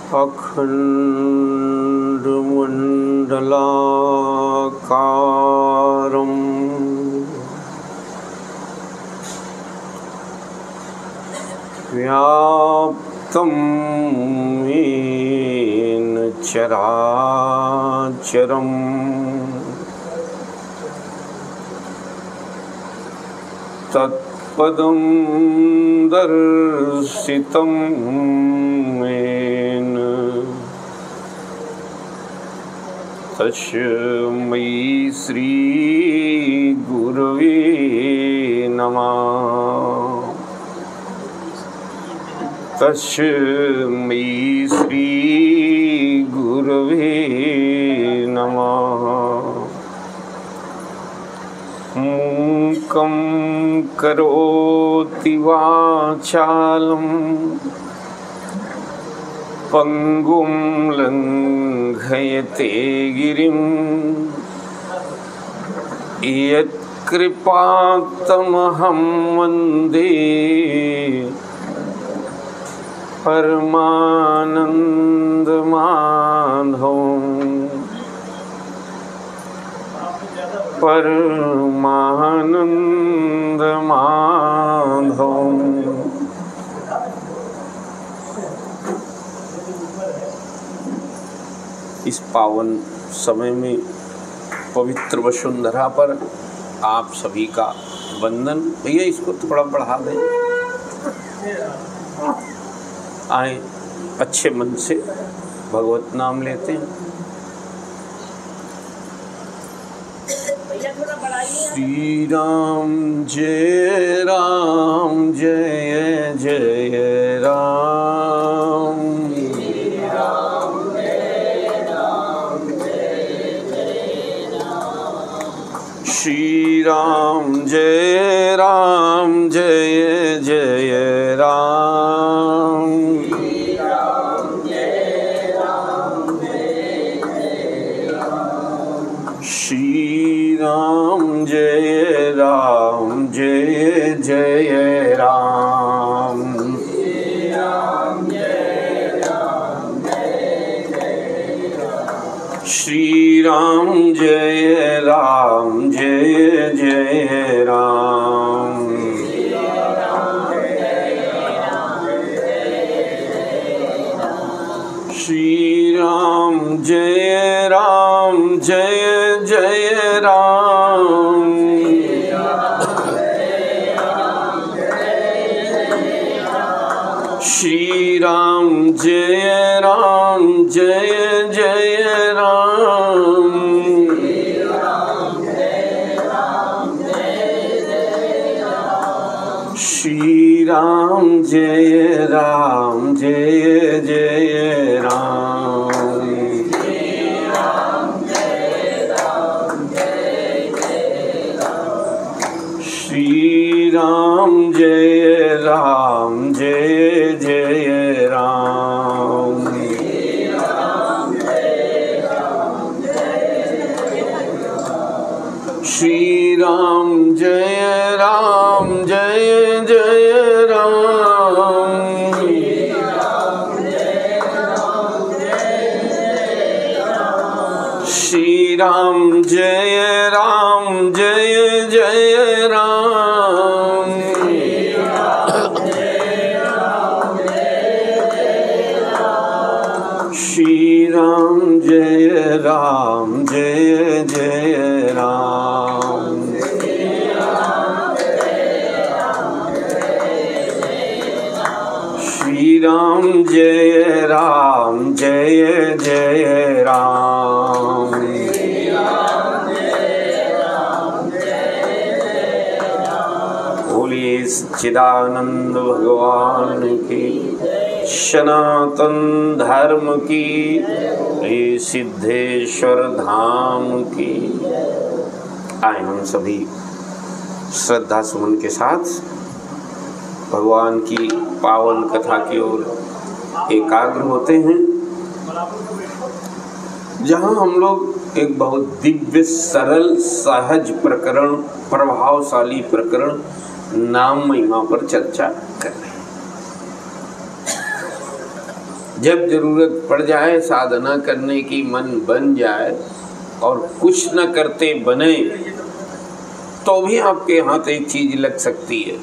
अखण्डमण्डलाकारं व्याप्तं येन चराचरं तत्पदं दर्शितं येन तस्मै श्री गुरवे नमः। तस्मै श्री गुरवे नमः। मूकं करोति वाचालं पंगुं लंघयते गिरिं यत्कृपातमहं वन्दे परमानन्दमाधवम्। परमानन्दमाधवम्। इस पावन समय में पवित्र वसुंधरा पर आप सभी का वंदन। भैया इसको थोड़ा बढ़ा दें। आए अच्छे मन से भगवत नाम लेते हैं। श्री राम जय जय राम। श्री राम जय जय राम। श्री राम जय जय राम। श्री राम जय जय राम। श्री राम जय जय राम। श्री राम जय जय राम। श्री राम जय जय राम। श्री राम जय जय राम। श्री राम जय जय राम। श्री राम जय जय राम। श्री राम जय जय राम। श्री राम जय जय राम। बोलिए सच्चिदानंद भगवान की, सनातन धर्म की, सिद्धेश्वर धाम की। आए हम सभी श्रद्धा सुमन के साथ भगवान की पावन कथा की ओर एकाग्र होते हैं, जहाँ हम लोग एक बहुत दिव्य सरल सहज प्रकरण, प्रभावशाली प्रकरण नाम महिमा पर चर्चा कर रहे हैं। जब जरूरत पड़ जाए साधना करने की, मन बन जाए और कुछ न करते बने, तो भी आपके हाथ एक चीज लग सकती है।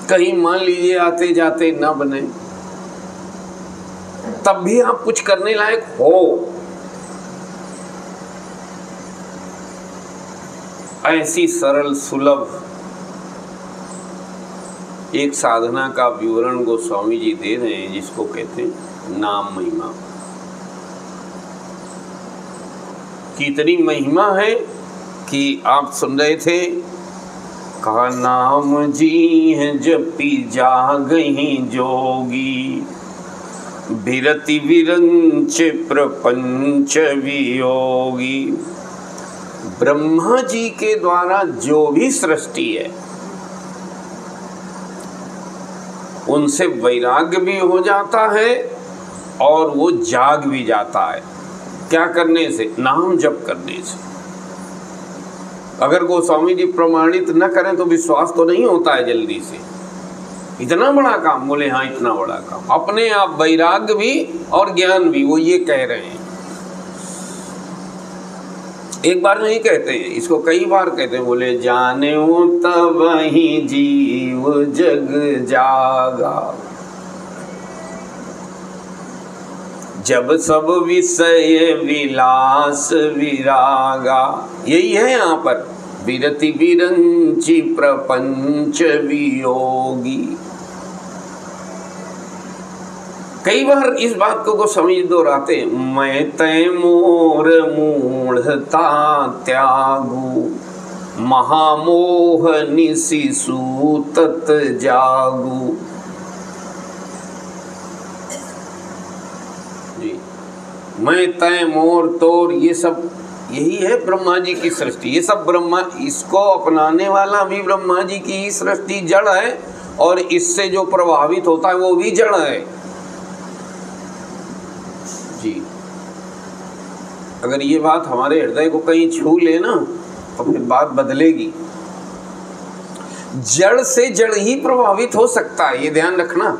कहीं मान लीजिए आते जाते न बने, तब भी आप कुछ करने लायक हो। ऐसी सरल सुलभ एक साधना का विवरण गोस्वामी जी दे रहे हैं, जिसको कहते हैं नाम महिमा। कितनी महिमा है कि आप सुन रहे थे, कहा नाम जी है जपी जागहि जोगी, बिरति विरंच प्रपंच वियोगी। ब्रह्मा जी के द्वारा जो भी सृष्टि है, उनसे वैराग्य भी हो जाता है और वो जाग भी जाता है। क्या करने से? नाम जप करने से। अगर गोस्वामी जी प्रमाणित न करें तो विश्वास तो नहीं होता है जल्दी से। इतना बड़ा काम, बोले हाँ इतना बड़ा काम, अपने आप वैराग्य भी और ज्ञान भी, वो ये कह रहे हैं। एक बार नहीं कहते हैं, इसको कई बार कहते हैं। बोले जाने तब ही जीव जग जागा, जब सब विषय विलास विरागा। यही है यहाँ पर, विरति विरंचि प्रपंच वियोगी। कई बार इस बात को समझ दोहराते, मैं तय मोर मूढ़ता त्यागू, महामोह निसि सूतत जागू। जी, मैं तय मोर तोर, ये सब यही है ब्रह्मा जी की सृष्टि। ये सब ब्रह्मा, इसको अपनाने वाला भी ब्रह्मा जी की ही सृष्टि जड़ है, और इससे जो प्रभावित होता है वो भी जड़ है। जी, अगर ये बात हमारे हृदय को कहीं छू ले ना, तो फिर बात बदलेगी। जड़ से जड़ ही प्रभावित हो सकता है, ये ध्यान रखना।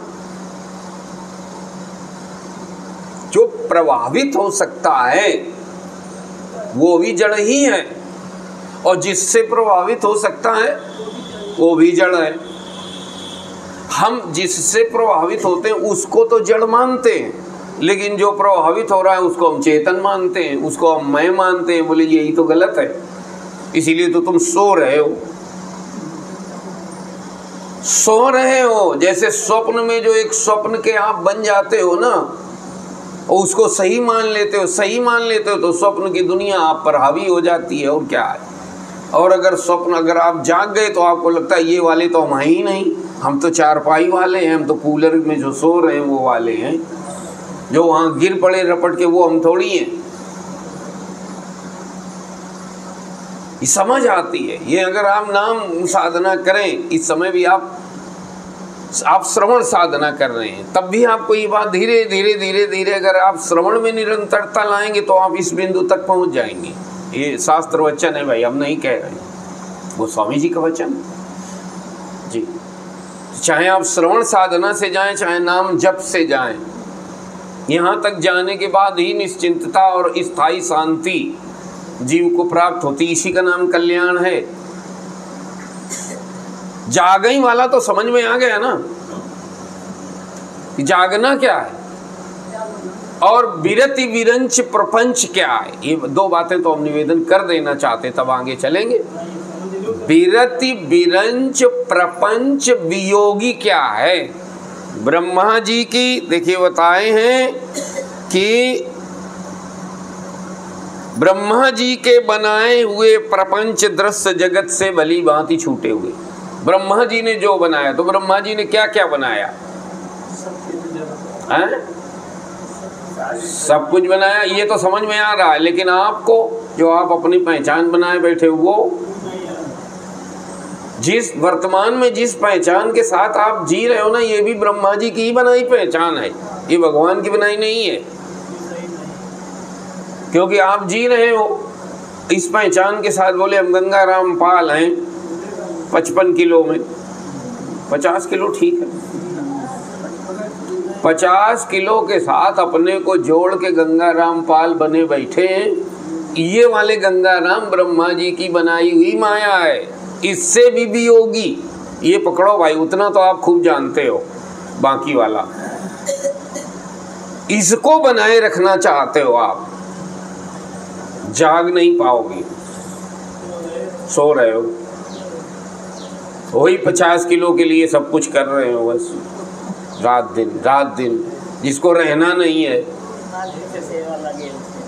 जो प्रभावित हो सकता है वो भी जड़ ही है, और जिससे प्रभावित हो सकता है वो भी जड़ है। हम जिससे प्रभावित होते हैं उसको तो जड़ मानते हैं, लेकिन जो प्रभावित हो रहा है उसको हम चेतन मानते हैं, उसको हम मैं मानते हैं। बोले यही तो गलत है, इसीलिए तो तुम सो रहे हो। सो रहे हो जैसे स्वप्न में, जो एक स्वप्न के आप बन जाते हो ना, और उसको सही मान लेते हो, सही मान लेते हो तो स्वप्न की दुनिया आप पर हावी हो जाती है। और क्या है, और अगर स्वप्न, अगर आप जाग गए तो आपको लगता है ये वाले तो हम हैं ही नहीं, हम तो चारपाई वाले हैं, हम तो कूलर में जो सो रहे हैं वो वाले हैं, जो वहां गिर पड़े रपट के वो हम थोड़ी हैं। ये समझ आती है। ये अगर आप नाम साधना करें, इस समय भी आप श्रवण साधना कर रहे हैं, तब भी आपको ये बात धीरे धीरे धीरे धीरे, अगर आप श्रवण में निरंतरता लाएंगे तो आप इस बिंदु तक पहुंच जाएंगे। ये शास्त्र वचन है भाई, हम नहीं कह रहे हैं, वो स्वामी जी का वचन जी। चाहे आप श्रवण साधना से जाएं, चाहे नाम जप से जाएं, यहाँ तक जाने के बाद ही निश्चिंतता और स्थायी शांति जीव को प्राप्त होती। इसी का नाम कल्याण है। जागई वाला तो समझ में आ गया ना, जागना क्या है, और विरति विरंच प्रपंच क्या है। ये दो बातें तो हम निवेदन कर देना चाहते, तब आगे चलेंगे। विरति विरंच प्रपंच वियोगी क्या है। ब्रह्मा जी की देखिए बताए हैं कि ब्रह्मा जी के बनाए हुए प्रपंच दृश्य जगत से भली भांति छूटे हुए। ब्रह्मा जी ने जो बनाया, तो ब्रह्मा जी ने क्या क्या बनाया है? सब कुछ बनाया, ये तो समझ में आ रहा है। लेकिन आपको, जो आप अपनी पहचान बनाए बैठे हो, वो जिस वर्तमान में जिस पहचान के साथ आप जी रहे हो ना, ये भी ब्रह्मा जी की ही बनाई पहचान है, ये भगवान की बनाई नहीं है। क्योंकि आप जी रहे हो इस पहचान के साथ। बोले हम गंगाराम पाल हैं 55 किलो में, 50 किलो ठीक है, 50 किलो के साथ अपने को जोड़ के गंगा रामपाल बने बैठे हैं। ये वाले गंगा राम ब्रह्मा जी की बनाई हुई माया है, इससे भी वियोगी। ये पकड़ो भाई, उतना तो आप खूब जानते हो। बाकी वाला इसको बनाए रखना चाहते हो आप, जाग नहीं पाओगे, सो रहे हो। वही 50 किलो के लिए सब कुछ कर रहे हो बस, रात दिन। जिसको रहना नहीं है,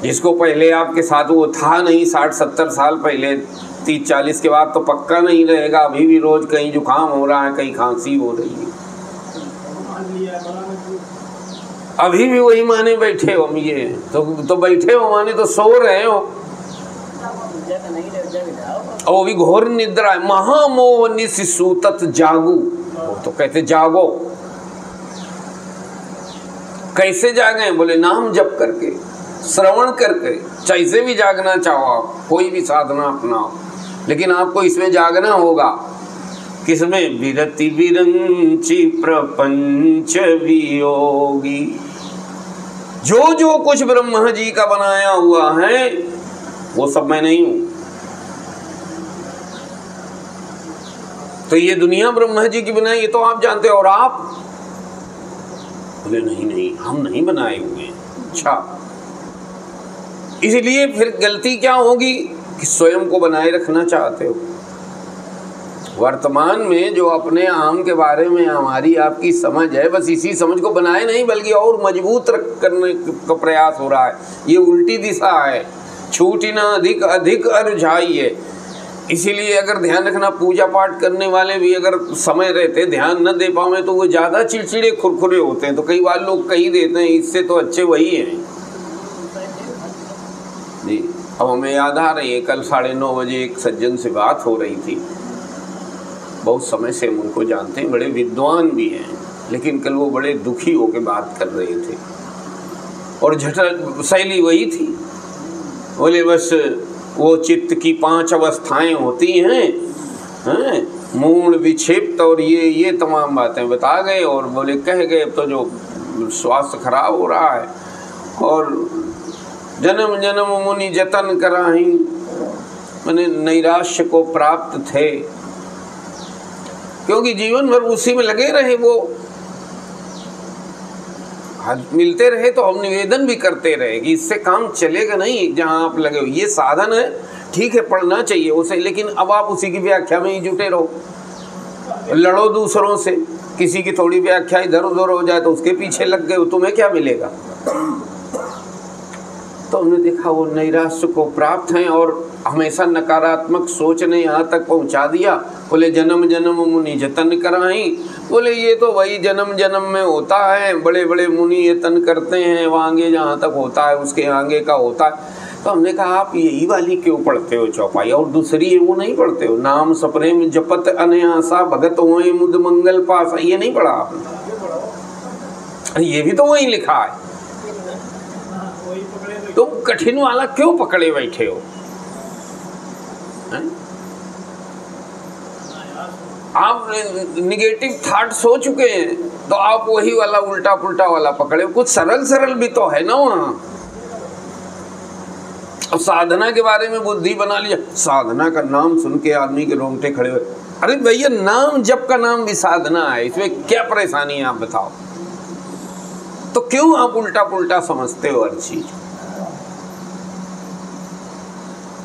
जिसको पहले आपके साथ वो था नहीं 60-70 साल पहले, 30-40 के बाद तो पक्का नहीं रहेगा। अभी भी रोज कहीं जुकाम हो रहा है, कहीं खांसी हो रही है, अभी भी वही माने बैठे हो। ये तो बैठे हो माने तो सो रहे हो, और वो भी घोर निद्रा है। महामोह निसूतत जागू, तो कहते जागो। कैसे जागे? बोले नाम जप करके, श्रवण करके। जैसे भी जागना चाहो आप, कोई भी साधना अपनाओ, लेकिन आपको इसमें जागना होगा। किसमें? विरति विरंचि प्रपंच वियोगी। जो जो कुछ ब्रह्मा जी का बनाया हुआ है वो सब मैं नहीं हूं। तो ये दुनिया ब्रह्मा जी की बनाई, ये तो आप जानते हो। और आप बोले नहीं हम नहीं बनाए हुए। अच्छा, इसलिए फिर गलती क्या होगी कि स्वयं को बनाए रखना चाहते हो। वर्तमान में जो अपने आम के बारे में हमारी आपकी समझ है, बस इसी समझ को बनाए नहीं बल्कि और मजबूत करने का प्रयास हो रहा है। ये उल्टी दिशा है, छूटी ना अधिक अरुझाई है। इसीलिए अगर ध्यान रखना, पूजा पाठ करने वाले भी अगर समय रहते ध्यान न दे पावे तो वो ज़्यादा चिड़चिड़े खुरखुरे होते हैं। तो कई बार लोग कही देते हैं इससे तो अच्छे वही हैं जी। अब हमें याद आ रही है, कल 9:30 बजे एक सज्जन से बात हो रही थी। बहुत समय से हम उनको जानते हैं, बड़े विद्वान भी हैं, लेकिन कल वो बड़े दुखी होकर बात कर रहे थे और झटक शैली वही थी। बोले बस वो चित्त की 5 अवस्थाएं होती हैं, मूल विक्षिप्त और ये तमाम बातें बता गए। और बोले कह गए अब तो जो स्वास्थ्य खराब हो रहा है और जन्म जन्म मुनि जतन कराही, मैंने नैराश्य को प्राप्त थे, क्योंकि जीवन भर उसी में लगे रहे। वो मिलते रहे तो हम निवेदन भी करते रहे कि इससे काम चलेगा नहीं। जहाँ आप लगे हो ये साधन है, ठीक है, पढ़ना चाहिए उसे, लेकिन अब आप उसी की व्याख्या में ही जुटे रहो, लड़ो दूसरों से। किसी की थोड़ी व्याख्या इधर उधर हो जाए तो उसके पीछे लग गए, तुम्हें क्या मिलेगा। तो हमने देखा वो नैराश्य को प्राप्त हैं और हमेशा नकारात्मक सोच ने यहाँ तक पहुँचा दिया। बोले जन्म जन्म मुनि जतन कराई। बोले ये तो वही जन्म जन्म में होता है, बड़े बड़े मुनि ये तन करते हैं, वो आगे जहाँ तक होता है उसके आगे का होता है। तो हमने कहा आप यही वाली क्यों पढ़ते हो चौपाई, और दूसरी है वो नहीं पढ़ते हो? नाम सप्रेम जपत अनयासा भगत होए मुद मंगल पास, ये नहीं पढ़ा आपने? ये भी तो वही लिखा है। तुम कठिन वाला क्यों पकड़े बैठे हो? आप निगेटिव थॉट सो चुके हैं तो आप वही वाला उल्टा पुल्टा वाला पकड़े। कुछ सरल सरल भी तो है ना वहाँ। और साधना के बारे में बुद्धि बना लिया, साधना का नाम सुन के आदमी के रोंगटे खड़े हुए। अरे भैया नाम जप का नाम भी साधना है, इसमें क्या परेशानी है आप बताओ। तो क्यों आप उल्टा पुल्टा समझते हो हर चीज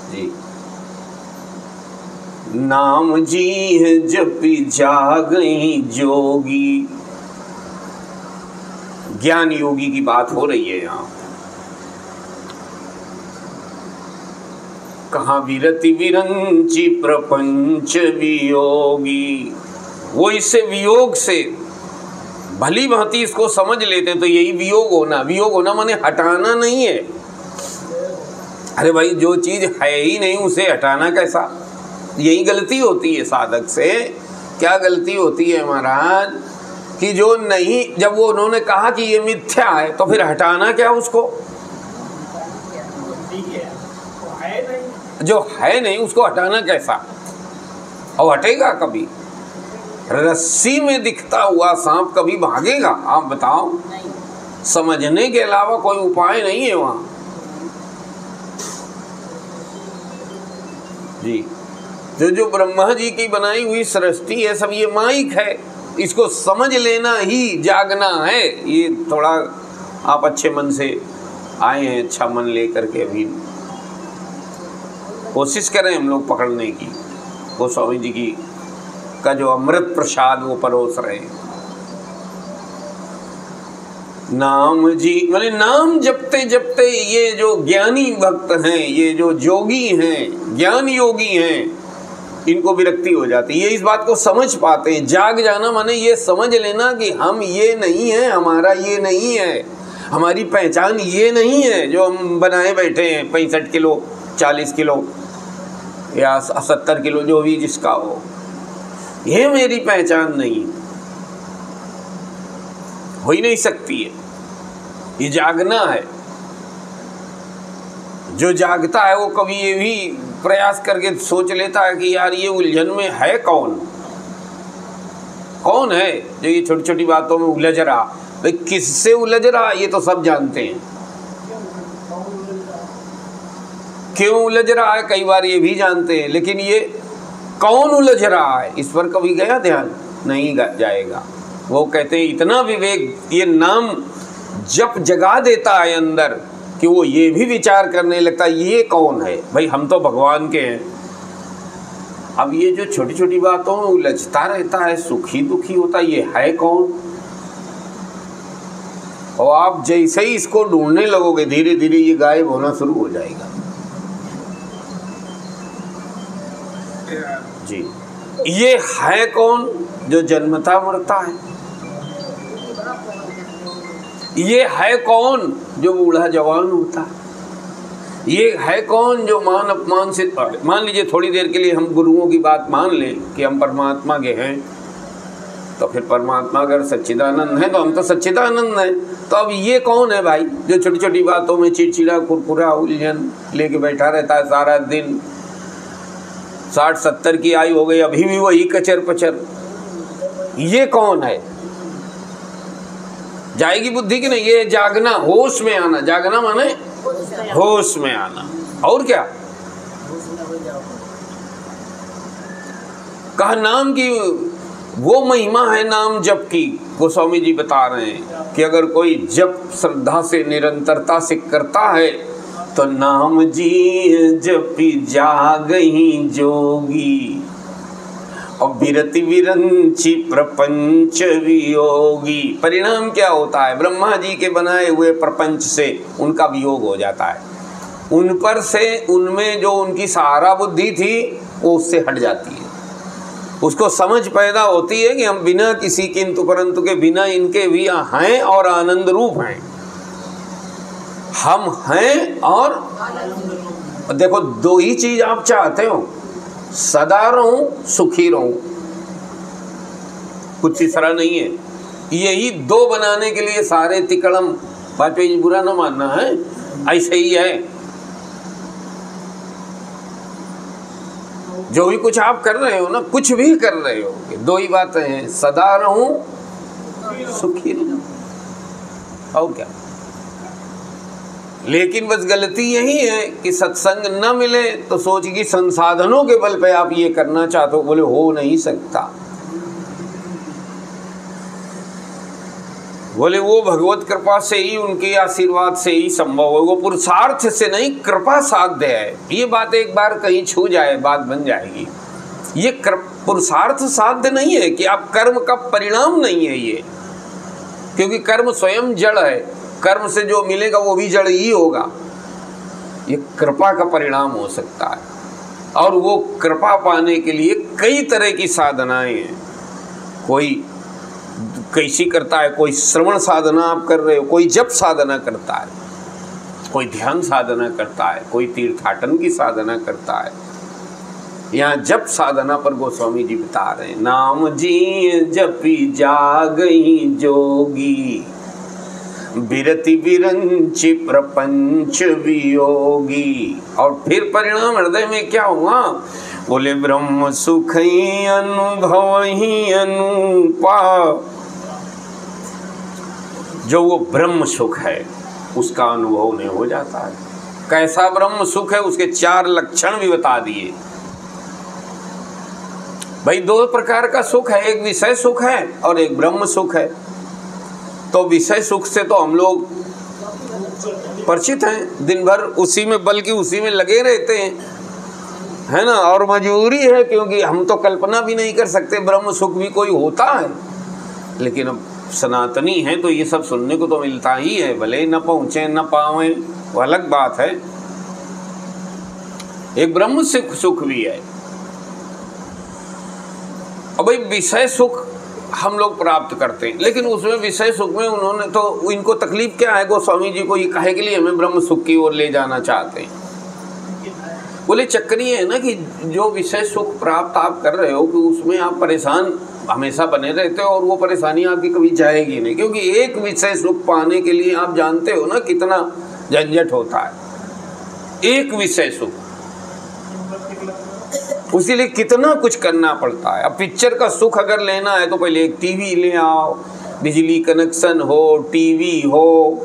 जी। नाम जी है जपी जागई जोगी, ज्ञान योगी की बात हो रही है यहाँ। कहाँ विरति विरंचि प्रपंच वियोगी। वो इससे वियोग से भली भांति इसको समझ लेते तो यही वियोग होना। वियोग होना माने हटाना नहीं है। अरे भाई जो चीज है ही नहीं उसे हटाना कैसा? यही गलती होती है साधक से। क्या गलती होती है महाराज कि जो नहीं, जब वो उन्होंने कहा कि ये मिथ्या है तो फिर हटाना क्या उसको? जो है नहीं उसको हटाना कैसा? और हटेगा कभी? रस्सी में दिखता हुआ सांप कभी भागेगा? आप बताओ। समझने के अलावा कोई उपाय नहीं है वहां जी। जो ब्रह्मा जी की बनाई हुई सृष्टि है सब ये माइक है, इसको समझ लेना ही जागना है। ये थोड़ा आप अच्छे मन से आए हैं, अच्छा मन लेकर के अभी कोशिश करें हम लोग पकड़ने की। गोस्वामी जी की का जो अमृत प्रसाद वो परोस रहे हैं। नाम जी माने नाम जपते जपते ये जो ज्ञानी भक्त हैं, ये जो जोगी हैं, ज्ञान योगी हैं, इनको विरक्ति हो जाती है। ये इस बात को समझ पाते हैं। जाग जाना माने ये समझ लेना कि हम ये नहीं है, हमारा ये नहीं है, हमारी पहचान ये नहीं है जो हम बनाए बैठे हैं 65 किलो 40 किलो या 70 किलो जो भी जिसका हो, ये मेरी पहचान नहीं, हो ही नहीं सकती है। ये जागना है। जो जागता है वो कभी ये भी प्रयास करके सोच लेता है कि यार ये उलझन में है कौन, कौन है जो ये छोटी छोटी बातों में उलझ रहा। भाई किससे उलझ रहा ये तो सब जानते हैं, क्यों उलझ रहा है कई बार ये भी जानते हैं, लेकिन ये कौन उलझ रहा है इस पर कभी गया ध्यान? नहीं जाएगा। वो कहते हैं इतना विवेक, ये नाम जप जगा देता है अंदर कि वो ये भी विचार करने लगता है ये कौन है। भाई हम तो भगवान के हैं। अब ये जो छोटी छोटी बातों में उलझता रहता है, सुखी दुखी होता है, ये है कौन? और आप जैसे ही इसको ढूंढने लगोगे धीरे धीरे ये गायब होना शुरू हो जाएगा जी। ये है कौन जो जन्मता मरता है? ये है कौन जो बूढ़ा जवान होता है? ये है कौन जो मान अपमान से, मान लीजिए थोड़ी देर के लिए हम गुरुओं की बात मान लें कि हम परमात्मा के हैं, तो फिर परमात्मा अगर सच्चिदानंद है तो हम तो सच्चिदानंद हैं। तो अब ये कौन है भाई जो छोटी छोटी बातों में चिड़चिड़ा कुरकुरा उलझन लेके बैठा रहता है सारा दिन? 60-70 की आयु हो गई अभी भी वही कचर पचर। ये कौन है? जाएगी बुद्धि की नहीं? ये जागना, होश में आना। जागना माने होश में आना। और क्या कहा? नाम की वो महिमा है नाम जप की। गोस्वामी जी बता रहे हैं कि अगर कोई जप श्रद्धा से निरंतरता से करता है तो नाम जी जपी जागही जोगी और विरति विरंची प्रपंच वियोगी। परिणाम क्या होता है? ब्रह्मा जी के बनाए हुए प्रपंच से उनका वियोग हो जाता है। उन पर से उनमें जो उनकी सहारा बुद्धि थी वो उससे हट जाती है। उसको समझ पैदा होती है कि हम बिना किसी किंतु परंतु के, बिना इनके भी हैं और आनंद रूप हैं। हम हैं और देखो दो ही चीज आप चाहते हो, सदा रहूं सुखी रहूं, कुछ तीसरा नहीं है। यही दो बनाने के लिए सारे तिकड़म, वाजपेयी बुरा ना मानना है, ऐसे ही है। जो भी कुछ आप कर रहे हो ना, कुछ भी कर रहे हो, दो ही बातें हैं, सदा रहूं सुखी रहूं, और क्या। लेकिन बस गलती यही है कि सत्संग न मिले तो सोच कि संसाधनों के बल पे आप ये करना चाहते हो, बोले हो नहीं सकता। बोले वो भगवत कृपा से ही, उनके आशीर्वाद से ही संभव है, वो पुरुषार्थ से नहीं, कृपा साध्य है। ये बात एक बार कहीं छू जाए बात बन जाएगी। ये पुरुषार्थ साध्य नहीं है कि आप कर्म का परिणाम नहीं है ये, क्योंकि कर्म स्वयं जड़ है, कर्म से जो मिलेगा वो भी जड़ ही होगा। ये कृपा का परिणाम हो सकता है, और वो कृपा पाने के लिए कई तरह की साधनाएं हैं। कोई कैसी करता है, कोई श्रवण साधना आप कर रहे हो, कोई जप साधना करता है, कोई ध्यान साधना करता है, कोई तीर्थाटन की साधना करता है। यहाँ जप साधना पर गोस्वामी जी बता रहे हैं, नाम जी जपी जागही जोगी विरति विरंचि प्रपंच वियोगी। और फिर परिणाम हृदय में क्या हुआ? बोले ब्रह्म सुख ही अनुभव ही अनुपा। जो वो ब्रह्म सुख है उसका अनुभव नहीं हो जाता है। कैसा ब्रह्म सुख है उसके 4 लक्षण भी बता दिए। भाई 2 प्रकार का सुख है, एक विषय सुख है और एक ब्रह्म सुख है। तो विषय सुख से तो हम लोग परिचित हैं, दिन भर उसी में, बल्कि उसी में लगे रहते हैं, है ना। और मजबूरी है, क्योंकि हम तो कल्पना भी नहीं कर सकते ब्रह्म सुख भी कोई होता है। लेकिन अब सनातनी है तो ये सब सुनने को तो मिलता ही है, भले न पहुँचे न पावे वो अलग बात है। एक ब्रह्म सुख भी है। अब भाई विषय सुख हम लोग प्राप्त करते हैं, लेकिन उसमें विषय सुख में उन्होंने तो, इनको तकलीफ क्या है गोस्वामी जी को ये कहे के लिए हमें ब्रह्म सुख की ओर ले जाना चाहते हैं। बोले चक्कर ये है ना कि जो विषय सुख प्राप्त आप कर रहे हो कि उसमें आप परेशान हमेशा बने रहते हो और वो परेशानी आपकी कभी जाएगी नहीं, क्योंकि एक विषय सुख पाने के लिए आप जानते हो ना कितना झंझट होता है। एक विषय सुख, उसीलिए कितना कुछ करना पड़ता है। अब पिक्चर का सुख अगर लेना है तो पहले एक टीवी ले आओ, बिजली कनेक्शन हो, टीवी हो,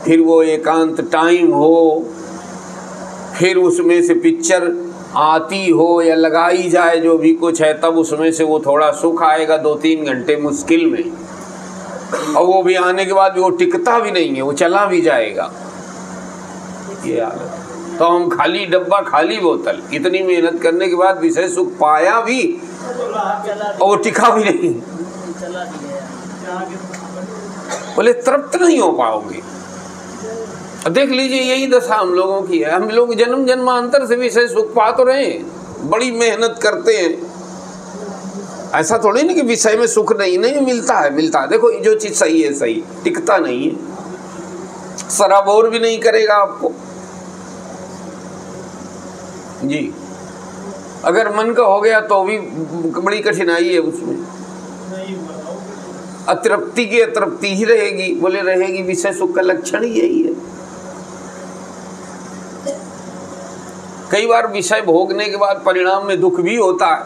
फिर वो एकांत टाइम हो, फिर उसमें से पिक्चर आती हो या लगाई जाए जो भी कुछ है, तब उसमें से वो थोड़ा सुख आएगा 2-3 घंटे मुश्किल में। और वो भी आने के बाद भी वो टिकता भी नहीं है, वो चला भी जाएगा। ये हालत। तो हम खाली डब्बा खाली बोतल, इतनी मेहनत करने के बाद विषय सुख पाया भी और वो टिका भी नहीं। बोले तृप्त नहीं हो पाओगे। देख लीजिए यही दशा हम लोगों की है। हम लोग जन्म जन्मांतर से विषय सुख पा तो रहे हैं, बड़ी मेहनत करते हैं। ऐसा थोड़ी नहीं कि विषय में सुख नहीं मिलता है, मिलता है। देखो जो चीज सही है सही, टिकता नहीं है, सराबोर भी नहीं करेगा आपको जी। अगर मन का हो गया तो भी बड़ी कठिनाई है उसमें, अतृप्ति की अतृप्ति ही रहेगी। बोले रहेगी, विषय सुख का लक्षण ही यही है। कई बार विषय भोगने के बाद परिणाम में दुख भी होता है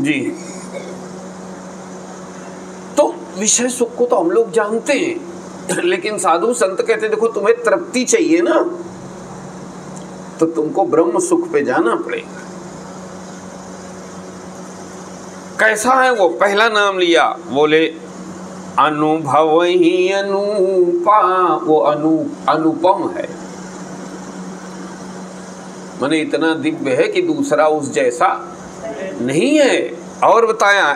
जी। तो विषय सुख को तो हम लोग जानते हैं, लेकिन साधु संत कहते देखो तुम्हें तृप्ति चाहिए ना, तो तुमको ब्रह्म सुख पे जाना पड़ेगा। कैसा है वो? पहला नाम लिया, बोले अनुभव ही अनुपा। वो अनुपम है, माने इतना दिव्य है कि दूसरा उस जैसा नहीं है। और बताया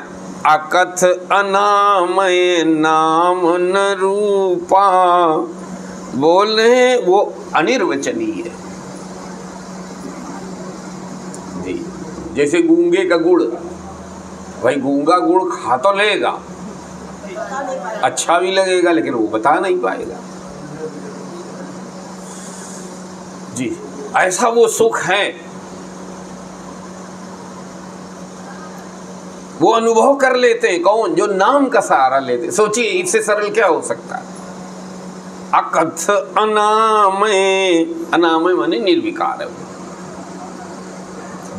अकथ अनामय नाम न रूपा। बोले वो अनिर्वचनीय है जी। जैसे गूंगे का गुड़, भाई गूंगा गुड़ खा तो लेगा, अच्छा भी लगेगा, लेकिन वो बता नहीं पाएगा जी। ऐसा वो सुख है, वो अनुभव कर लेते हैं। कौन? जो नाम का सहारा लेते। सोचिए इससे सरल क्या हो सकता है? अकथ अनामय, अनामय माने निर्विकार है,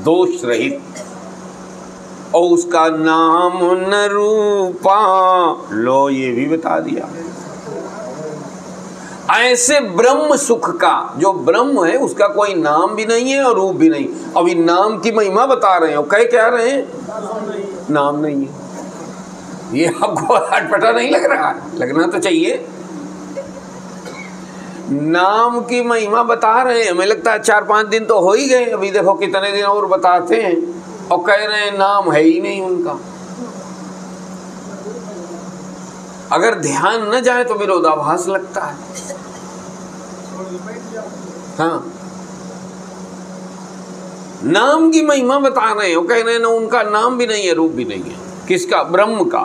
दोष रहित, और उसका नाम न रूपा। लो ये भी बता दिया। ऐसे ब्रह्म सुख का, जो ब्रह्म है उसका कोई नाम भी नहीं है और रूप भी नहीं। अभी नाम की महिमा बता रहे हैं और कह क्या रहे हैं? नाम नहीं है। ये आपको अटपटा नहीं लग रहा? लगना तो चाहिए। नाम की महिमा बता रहे हैं, हमें लगता है 4-5 दिन तो हो ही गए, अभी देखो कितने दिन और बताते हैं और कह रहे हैं नाम है ही नहीं उनका। अगर ध्यान न जाए तो विरोधाभास लगता है। हाँ, नाम की महिमा बता रहे हैं, वो कह रहे हैं ना उनका नाम भी नहीं है, रूप भी नहीं है। किसका? ब्रह्म का।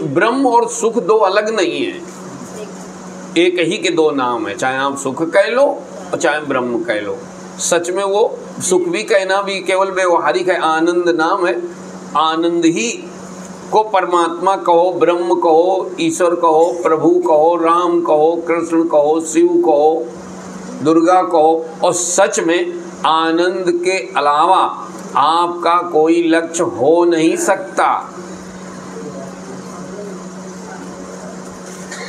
ब्रह्म और सुख दो अलग नहीं है, एक ही के दो नाम है। चाहे आप सुख कह लो और चाहे ब्रह्म कह लो। सच में वो सुख भी कहना भी केवल व्यवहारिक है। आनंद नाम है, आनंद ही को परमात्मा कहो, ब्रह्म कहो, ईश्वर कहो, प्रभु कहो, राम कहो, कृष्ण कहो, शिव कहो, दुर्गा कहो, और सच में आनंद के अलावा आपका कोई लक्ष्य हो नहीं सकता।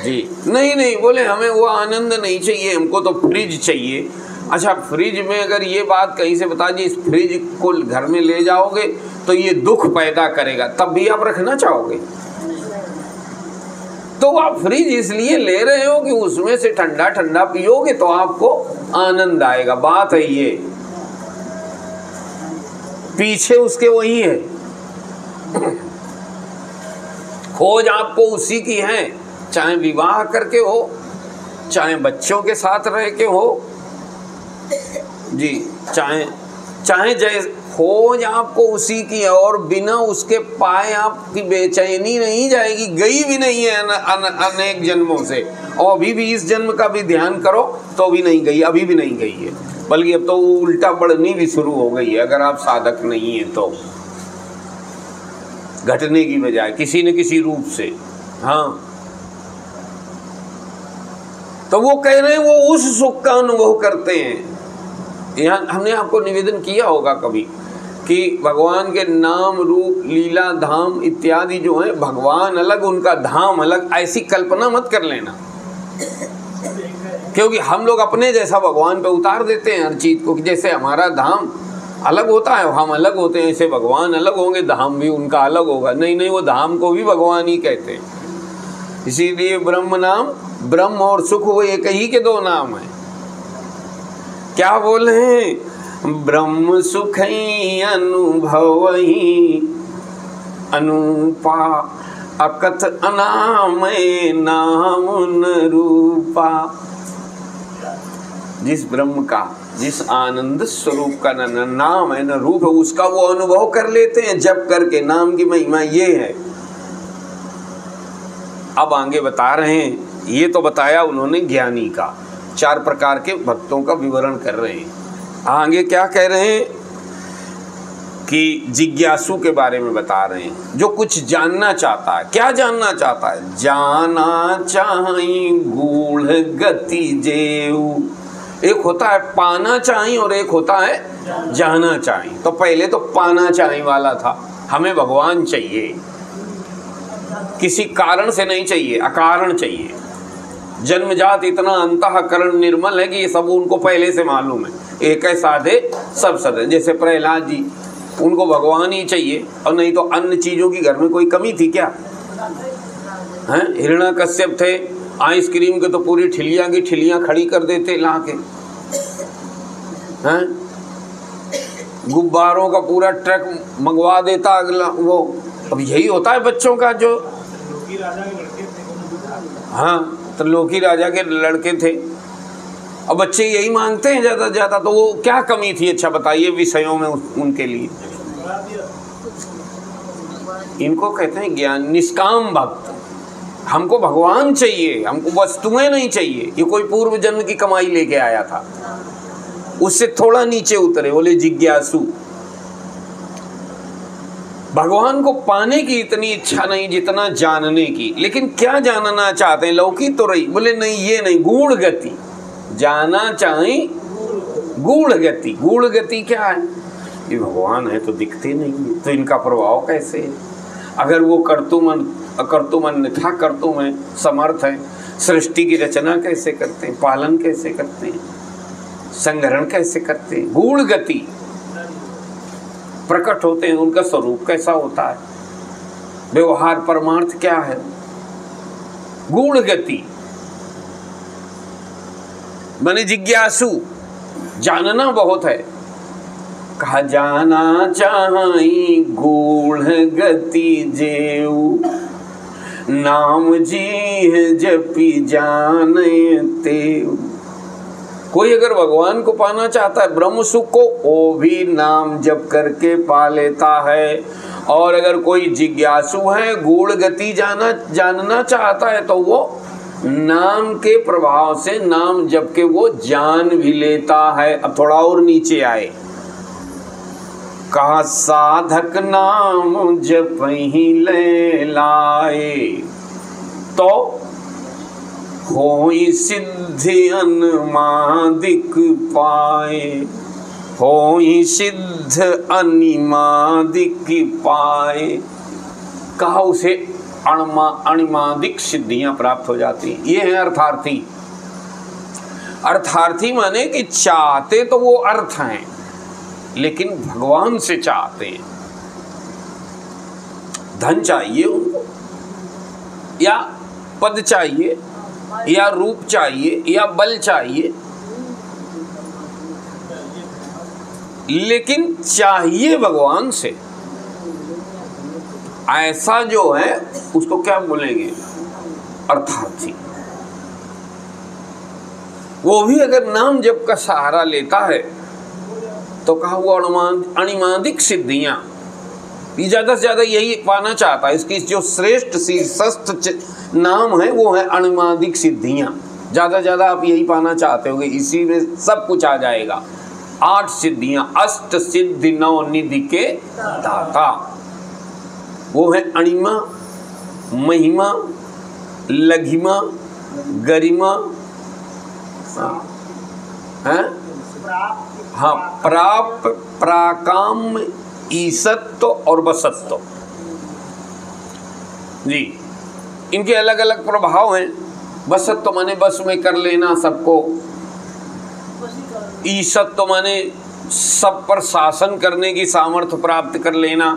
जी नहीं बोले हमें वो आनंद नहीं चाहिए, हमको तो फ्रिज चाहिए। अच्छा, फ्रिज में अगर ये बात कहीं से बता दी, इस फ्रिज को घर में ले जाओगे तो ये दुख पैदा करेगा, तब भी आप रखना चाहोगे? तो आप फ्रिज इसलिए ले रहे हो कि उसमें से ठंडा ठंडा पियोगे तो आपको आनंद आएगा। बात है ये, पीछे उसके वही है। खोज आपको उसी की है, चाहे विवाह करके हो, चाहे बच्चों के साथ रह के हो, जी चाहे जैसे खोज आपको उसी की है। और बिना उसके पाए आपकी बेचैनी नहीं जाएगी, गई भी नहीं है अनेक जन्मों से, और अभी भी इस जन्म का भी ध्यान करो तो भी नहीं गई, अभी भी नहीं गई है, बल्कि अब तो उल्टा बढ़नी भी शुरू हो गई है। अगर आप साधक नहीं है तो घटने की बजाय किसी न किसी रूप से। हाँ, तो वो कह रहे हैं वो उस सुख का अनुभव करते हैं। यहाँ हमने आपको निवेदन किया होगा कभी कि भगवान के नाम रूप लीला धाम इत्यादि जो है, भगवान अलग उनका धाम अलग, ऐसी कल्पना मत कर लेना, क्योंकि हम लोग अपने जैसा भगवान पे उतार देते हैं हर चीज को। जैसे हमारा धाम अलग होता है, हम अलग होते हैं, ऐसे भगवान अलग होंगे, धाम भी उनका अलग होगा। नहीं, वो धाम को भी भगवान ही कहते हैं। इसीलिए ब्रह्म नाम, ब्रह्म और सुख वो एक ही के दो नाम है। क्या बोले? ब्रह्म सुख अनुभव ही अनुपा, अकथ अनामय नाम न रूपा। जिस ब्रह्म का, जिस आनंद स्वरूप का न नाम है न रूप है, उसका वो अनुभव कर लेते हैं जप करके। नाम की महिमा ये है। अब आगे बता रहे हैं, ये तो बताया उन्होंने ज्ञानी का, 4 प्रकार के भक्तों का विवरण कर रहे हैं। आगे क्या कह रहे हैं कि जिज्ञासु के बारे में बता रहे हैं, जो कुछ जानना चाहता है। क्या जानना चाहता है? जाना चाहि गूढ़ गति जेऊ। एक होता है पाना चाहि और एक होता है जाना चाहि। तो पहले तो पाना चाहि वाला था, हमें भगवान चाहिए, किसी कारण से नहीं चाहिए, अकारण चाहिए। जन्मजात इतना अंतःकरण निर्मल है कि ये सब उनको पहले से मालूम है। एक है साधे सब सधे। जैसे प्रहलाद जी, उनको भगवान ही चाहिए, और नहीं तो अन्य चीजों की घर में कोई कमी थी क्या? हैं? हिरण्याकश्यप थे, आइसक्रीम के तो पूरी ठिलियां की ठिलियां खड़ी कर देते ला के। हैं? गुब्बारों का पूरा ट्रक मंगवा देता अगला वो। अब यही होता है बच्चों का जो। हाँ, तो लोकी राजा के लड़के थे। अब बच्चे यही मांगते हैं ज़्यादा से ज़्यादा, तो वो क्या कमी थी? अच्छा बताइए विषयों में उनके लिए। इनको कहते हैं ज्ञान निष्काम भक्त। हमको भगवान चाहिए, हमको वस्तुएं नहीं चाहिए। ये कोई पूर्व जन्म की कमाई लेके आया था, उससे थोड़ा नीचे उतरे, बोले जिज्ञासु। भगवान को पाने की इतनी इच्छा नहीं जितना जानने की। लेकिन क्या जानना चाहते हैं? लौकी तो रही, बोले नहीं ये नहीं, गूढ़ गति जाना चाहे। गूढ़ गति, गूढ़ गति क्या है? ये भगवान है तो दिखते नहीं है, तो इनका प्रभाव कैसे है? अगर वो कर्तुम अन्यथा कर्तुम है, समर्थ है, सृष्टि की रचना कैसे करते हैं, पालन कैसे करते हैं, संग्रहण कैसे करते हैं? गूढ़ गति प्रकट होते हैं, उनका स्वरूप कैसा होता है, व्यवहार परमार्थ क्या है? गूढ़ गति माने जिज्ञासु, जानना बहुत है। कहा जाना चाहि गूढ़ गति जेऊ, नाम जी जपि जाने तेऊ। कोई अगर भगवान को पाना चाहता है, ब्रह्म सुख को, वो भी नाम जप करके पा लेता है। और अगर कोई जिज्ञासु है, गूढ़ गति जानना चाहता है, तो वो नाम के प्रभाव से नाम जप के वो जान भी लेता है। अब थोड़ा और नीचे आए, कहा साधक नाम जपहि ले लाए, तो होई सिद्धि अनुमादिक पाए। होई सिद्ध अनिमादिक पाए। कहा उसे अनिमादिक सिद्धियां प्राप्त हो जाती। ये है अर्थार्थी। अर्थार्थी माने कि चाहते तो वो अर्थ हैं, लेकिन भगवान से चाहते हैं। धन चाहिए उनको, या पद चाहिए, या रूप चाहिए, या बल चाहिए, लेकिन चाहिए भगवान से। ऐसा जो है उसको क्या बोलेंगे? अर्थार्थी। वो भी अगर नाम जप का सहारा लेता है तो कहा वो अनिमादिक सिद्धियां, ये ज्यादा से ज्यादा यही पाना चाहता है। इसकी जो श्रेष्ठ शीर्षस्थ नाम है वो है अनिमादिक सिद्धियां। ज्यादा से ज्यादा आप यही पाना चाहते होंगे, इसी में सब कुछ आ जाएगा। 8 सिद्धियां, अष्ट सिद्धि 9 निधि के दाता। वो है अणिमा, महिमा, लघिमा, गरिमा, हाँ, प्राप, प्राकाम, ईसत्व और बसत्व जी। इनके अलग अलग प्रभाव हैं। बसत्व माने बस में कर लेना सबको, ईसत्व माने सब पर शासन करने की सामर्थ्य प्राप्त कर लेना,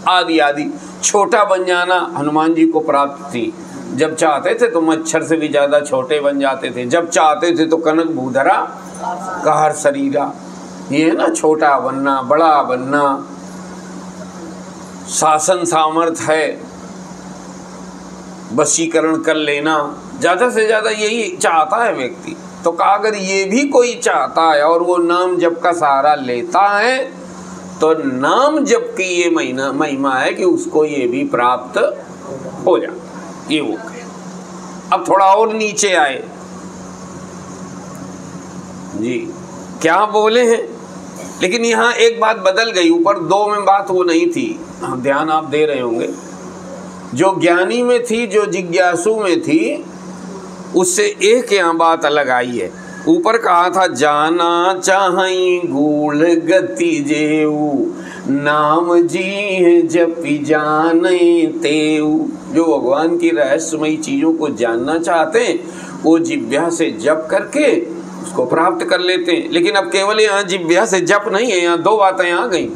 आदि आदि। छोटा बन जाना हनुमान जी को प्राप्त थी। जब चाहते थे तो मच्छर से भी ज्यादा छोटे बन जाते थे, जब चाहते थे तो कनक भूधरा कहर शरीरा। ये है ना, छोटा बनना, बड़ा बनना, शासन सामर्थ्य है, वशीकरण कर लेना, ज्यादा से ज्यादा यही चाहता है व्यक्ति। तो कहा अगर ये भी कोई चाहता है और वो नाम जप का सहारा लेता है तो नाम जप की ये महिमा है कि उसको ये भी प्राप्त हो जाता। ये वो अब थोड़ा और नीचे आए जी, क्या बोले हैं, लेकिन यहाँ एक बात बदल गई। ऊपर 2 में बात वो नहीं थी, ध्यान आप दे रहे होंगे। जो ज्ञानी में थी, जो जिज्ञासु में थी, उससे एक यहाँ बात अलग आई है। ऊपर कहा था जाना चाहई गूढ़ गति जेऊ, नाम जी जपि जाने तेऊ। जो भगवान की रहस्यमयी चीजों को जानना चाहते हैं वो जिह्वा से जप करके उसको प्राप्त कर लेते हैं। लेकिन अब केवल यहाँ जिह्वा से जप नहीं है, यहाँ 2 बातें आ गई।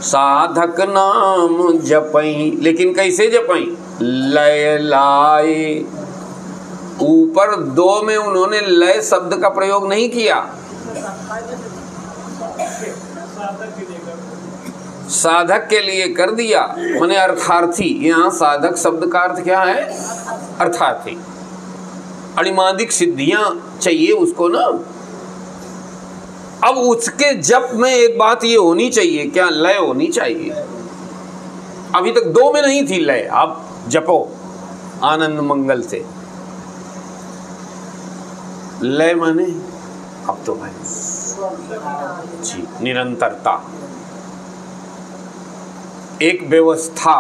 साधक नाम जपई, लेकिन कैसे जपई? लय लाए। ऊपर 2 में उन्होंने लय शब्द का प्रयोग नहीं किया, साधक के लिए कर दिया, माने अर्थार्थी। यहाँ साधक शब्द का अर्थ क्या है? अर्थार्थी। अनिमादिक सिद्धियां चाहिए उसको ना। अब उसके जप में एक बात ये होनी चाहिए, क्या? लय होनी चाहिए। अभी तक 2 में नहीं थी लय, आप जपो आनंद मंगल से। लय माने अब तो भाई जी निरंतरता, एक व्यवस्था।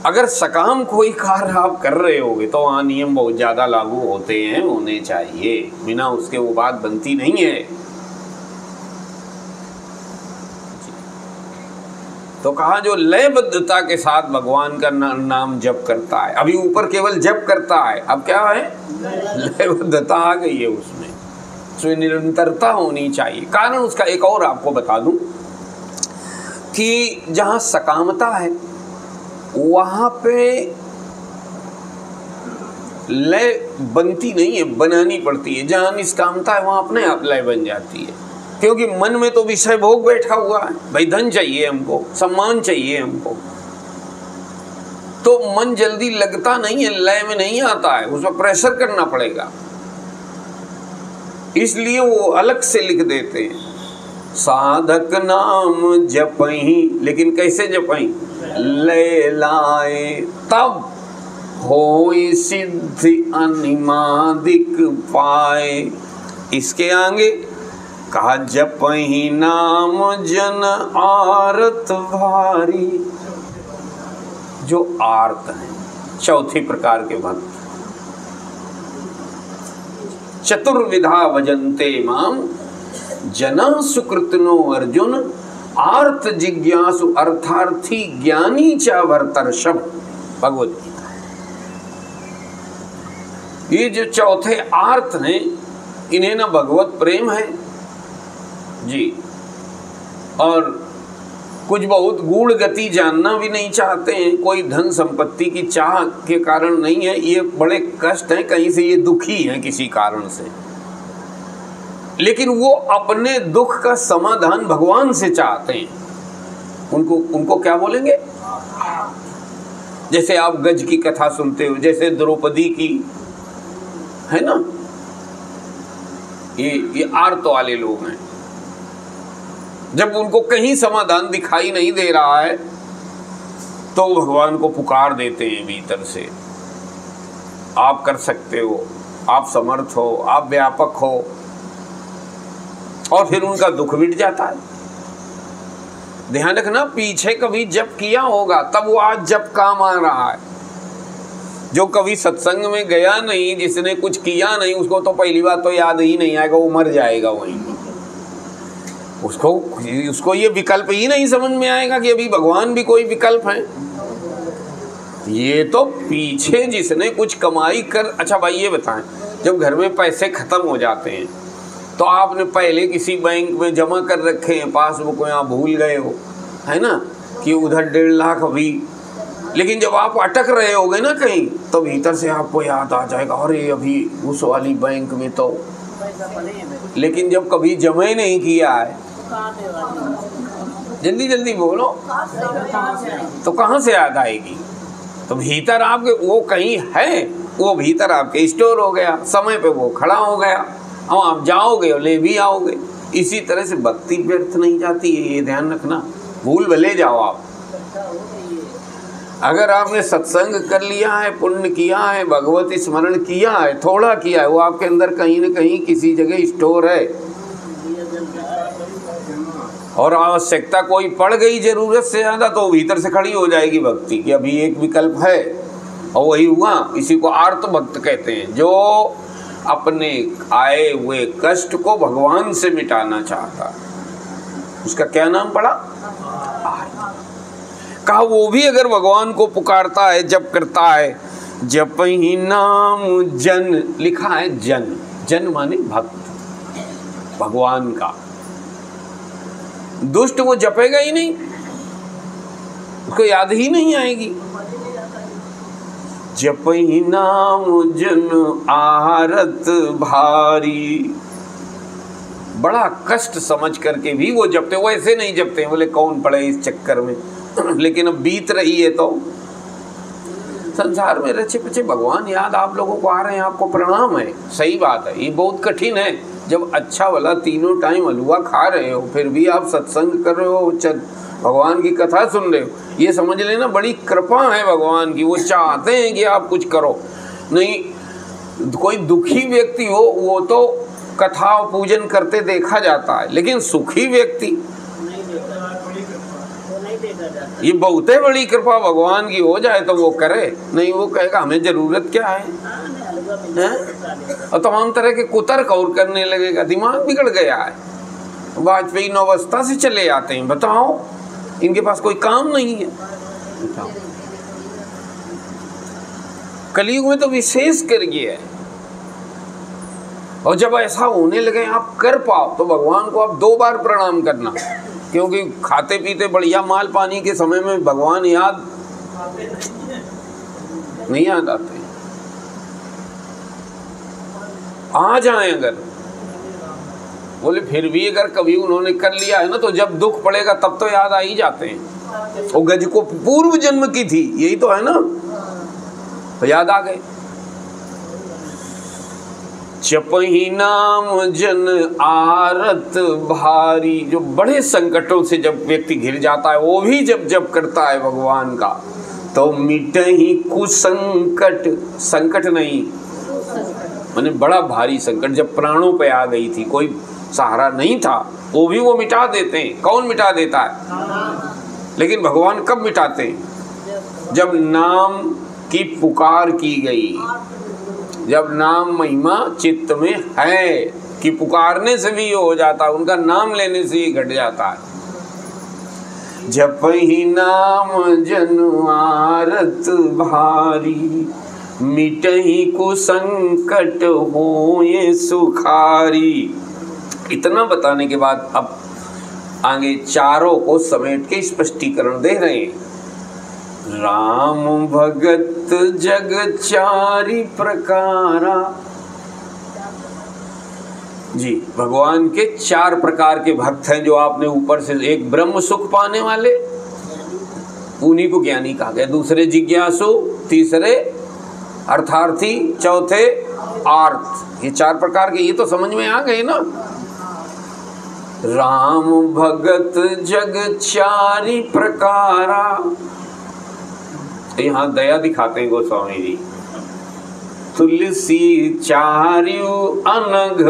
अगर सकाम कोई कार्य आप कर रहे होगे तो वहाँ नियम बहुत ज़्यादा लागू होते हैं, होने चाहिए, बिना उसके वो बात बनती नहीं है। तो कहा जो लयबद्धता के साथ भगवान का नाम जप करता है। अभी ऊपर केवल जप करता है, अब क्या है? लयबद्धता आ गई है उसमें, उसमें निरंतरता होनी चाहिए। कारण उसका एक और आपको बता दूं कि जहाँ सकामता है वहाँ पे लय बनती नहीं है, बनानी पड़ती है। जहाँ निष्कामता है वहाँ अपने आप लय बन जाती है, क्योंकि मन में तो विषय भोग बैठा हुआ है। भाई धन चाहिए हमको, सम्मान चाहिए हमको, तो मन जल्दी लगता नहीं है, लय में नहीं आता है, उसमें प्रेशर करना पड़ेगा। इसलिए वो अलग से लिख देते हैं साधक नाम जपहि, लेकिन कैसे जपहि? लय लाए तब होई सिद्धि अनिमादिक पाए। इसके आगे कहा जपहि नाम जन आरत भारी। जो आर्त हैं, चौथी प्रकार के भक्त, चतुर्विधा भजन्ते माम जना सुकृतनो अर्जुन आर्त जिज्ञासु अर्थार्थी ज्ञानी च भरतर्षभ। भगवत गीता। ये जो चौथे आर्त हैं इन्हें ना भगवत प्रेम है जी, और कुछ बहुत गूढ़ गति जानना भी नहीं चाहते हैं, कोई धन संपत्ति की चाह के कारण नहीं है, ये बड़े कष्ट हैं, कहीं से ये दुखी हैं किसी कारण से, लेकिन वो अपने दुख का समाधान भगवान से चाहते हैं। उनको क्या बोलेंगे? जैसे आप गज की कथा सुनते हो, जैसे द्रौपदी की है ना, ये आर्त वाले लोग हैं। जब उनको कहीं समाधान दिखाई नहीं दे रहा है तो भगवान को पुकार देते हैं भीतर से, आप कर सकते हो, आप समर्थ हो, आप व्यापक हो, और फिर उनका दुख मिट जाता है। ध्यान रखना, पीछे कभी जप किया होगा तब वो आज जप काम आ रहा है। जो कभी सत्संग में गया नहीं, जिसने कुछ किया नहीं, उसको तो पहली बात तो याद ही नहीं आएगा, वो मर जाएगा वहीं। उसको ये विकल्प ही नहीं समझ में आएगा कि अभी भगवान भी कोई विकल्प है। ये तो पीछे जिसने कुछ कमाई कर, अच्छा भाई ये बताएं, जब घर में पैसे खत्म हो जाते हैं तो आपने पहले किसी बैंक में जमा कर रखे हैं, पासबुक में आप भूल गए हो, है ना, कि उधर 1.5 लाख अभी, लेकिन जब आप अटक रहे होगे ना कहीं, तो भीतर से आपको याद आ जाएगा, अरे अभी उस वाली बैंक में तो, लेकिन जब कभी जमा ही नहीं किया है, जल्दी जल्दी बोलो, तो कहाँ से याद आएगी? तो भीतर आपके वो कहीं है, वो भीतर आपके स्टोर हो गया, समय पे वो खड़ा हो गया, अब आप जाओगे और ले भी आओगे। इसी तरह से भक्ति व्यर्थ नहीं जाती है, ये ध्यान रखना। भूल भले जाओ आप, अगर आपने सत्संग कर लिया है, पुण्य किया है, भगवत स्मरण किया है, थोड़ा किया है, वो आपके अंदर कहीं न कहीं किसी जगह स्टोर है, और आवश्यकता कोई पड़ गई जरूरत से ज़्यादा, तो भीतर से खड़ी हो जाएगी भक्ति कि अभी एक विकल्प है, और वही हुआ। इसी को आर्त भक्त कहते हैं, जो अपने आए हुए कष्ट को भगवान से मिटाना चाहता है। उसका क्या नाम पड़ा? कहा वो भी अगर भगवान को पुकारता है, जप करता है, जप ही नाम जन, लिखा है जन, जन माने भक्त भगवान का। दुष्ट वो जपेगा ही नहीं, उसको याद ही नहीं आएगी। जप ही नाम जन आहारत भारी, बड़ा कष्ट समझ करके भी वो जपते, वो ऐसे नहीं जपते बोले कौन पड़े इस चक्कर में लेकिन अब बीत रही है तो संसार में रचे पचे भगवान याद आप लोगों को आ रहे हैं, आपको प्रणाम है, सही बात है। ये बहुत कठिन है जब अच्छा वाला तीनों टाइम हलवा खा रहे हो, फिर भी आप सत्संग कर रहे हो, भगवान की कथा सुन रहे हो, ये समझ लेना बड़ी कृपा है भगवान की। वो चाहते हैं कि आप कुछ करो। नहीं कोई दुखी व्यक्ति हो वो तो कथा और पूजन करते देखा जाता है, लेकिन सुखी व्यक्ति, ये बहुत है बड़ी कृपा भगवान की हो जाए तो वो करे, नहीं वो कहेगा हमें जरूरत क्या है, और तमाम तरह के कुतर्क और करने लगेगा, दिमाग बिगड़ गया है। वाजपेयी नौवस्था से चले आते हैं, बताओ इनके पास कोई काम नहीं है। बताओ कलयुग में तो विशेष कर ये है, और जब ऐसा होने लगे आप कर पाओ तो भगवान को आप 2 बार प्रणाम करना, क्योंकि खाते पीते बढ़िया माल पानी के समय में भगवान याद नहीं याद आते। आ जाए अगर बोले, फिर भी अगर कभी उन्होंने कर लिया है ना, तो जब दुख पड़ेगा तब तो याद आ ही जाते हैं। वो गज को पूर्व जन्म की थी, यही तो है ना, तो याद आ गए। जप ही नाम जन आरत भारी, जो बड़े संकटों से जब व्यक्ति घिर जाता है, वो भी जब जप करता है भगवान का, तो मिटे ही कुसंकट, संकट नहीं माने बड़ा भारी संकट, जब प्राणों पे आ गई थी, कोई सहारा नहीं था, वो भी वो मिटा देते हैं। कौन मिटा देता है? लेकिन भगवान कब मिटाते हैं? जब नाम की पुकार की गई, जब नाम महिमा चित्त में है कि पुकारने से भी ये हो जाता है, उनका नाम लेने से ही घट जाता है। जपहि नाम जनु आरत भारी, मिटहि को संकट होए सुखारी। इतना बताने के बाद अब आगे चारों को समेट के स्पष्टीकरण दे रहे हैं। राम भगत जग चारि प्रकारा। जी, भगवान के 4 प्रकार के भक्त हैं जो आपने ऊपर से, एक ब्रह्म सुख पाने वाले, उन्हीं को ज्ञानी कहा गया, दूसरे जिज्ञासु, तीसरे अर्थार्थी, चौथे आर्थ। ये 4 प्रकार के, ये तो समझ में आ गए ना। राम भगत जग चारि प्रकारा। यहाँ दया दिखाते हैं गोस्वामी जी। तुलसी चार्यु अनघ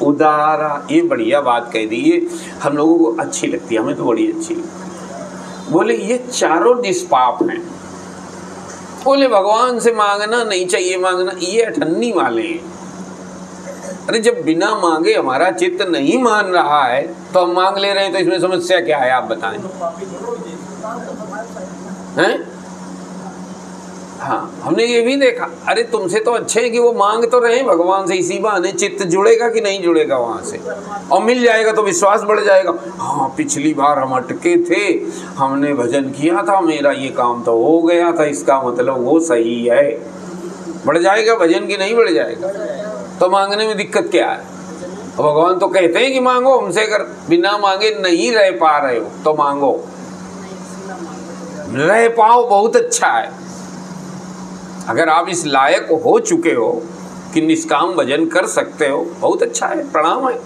उदारा। ये बढ़िया बात कह दी, ये हम लोगों को अच्छी लगती है, हमें तो बड़ी अच्छी लगती। बोले ये चारों निष्पाप हैं। बोले भगवान से मांगना नहीं चाहिए, मांगना, ये अठन्नी वाले हैं। अरे जब बिना मांगे हमारा चित्त नहीं मान रहा है तो हम मांग ले रहे हैं, तो इसमें समस्या क्या है आप बताएं? हैं? हाँ, हमने ये भी देखा। अरे तुमसे तो अच्छे हैं कि वो मांग तो रहे भगवान से, इसी बहाने चित्त जुड़ेगा कि नहीं जुड़ेगा वहां से, और मिल जाएगा तो विश्वास बढ़ जाएगा। हाँ, पिछली बार हम अटके थे, हमने भजन किया था, मेरा ये काम तो हो गया था, इसका मतलब वो सही है। बढ़ जाएगा भजन की नहीं बढ़ जाएगा? तो मांगने में दिक्कत क्या है? भगवान तो कहते हैं कि मांगो हमसे, अगर बिना मांगे नहीं रह पा रहे हो तो मांगो, रह पाओ बहुत अच्छा है। अगर आप इस लायक हो चुके हो कि निष्काम भजन कर सकते हो, बहुत अच्छा है, प्रणाम है।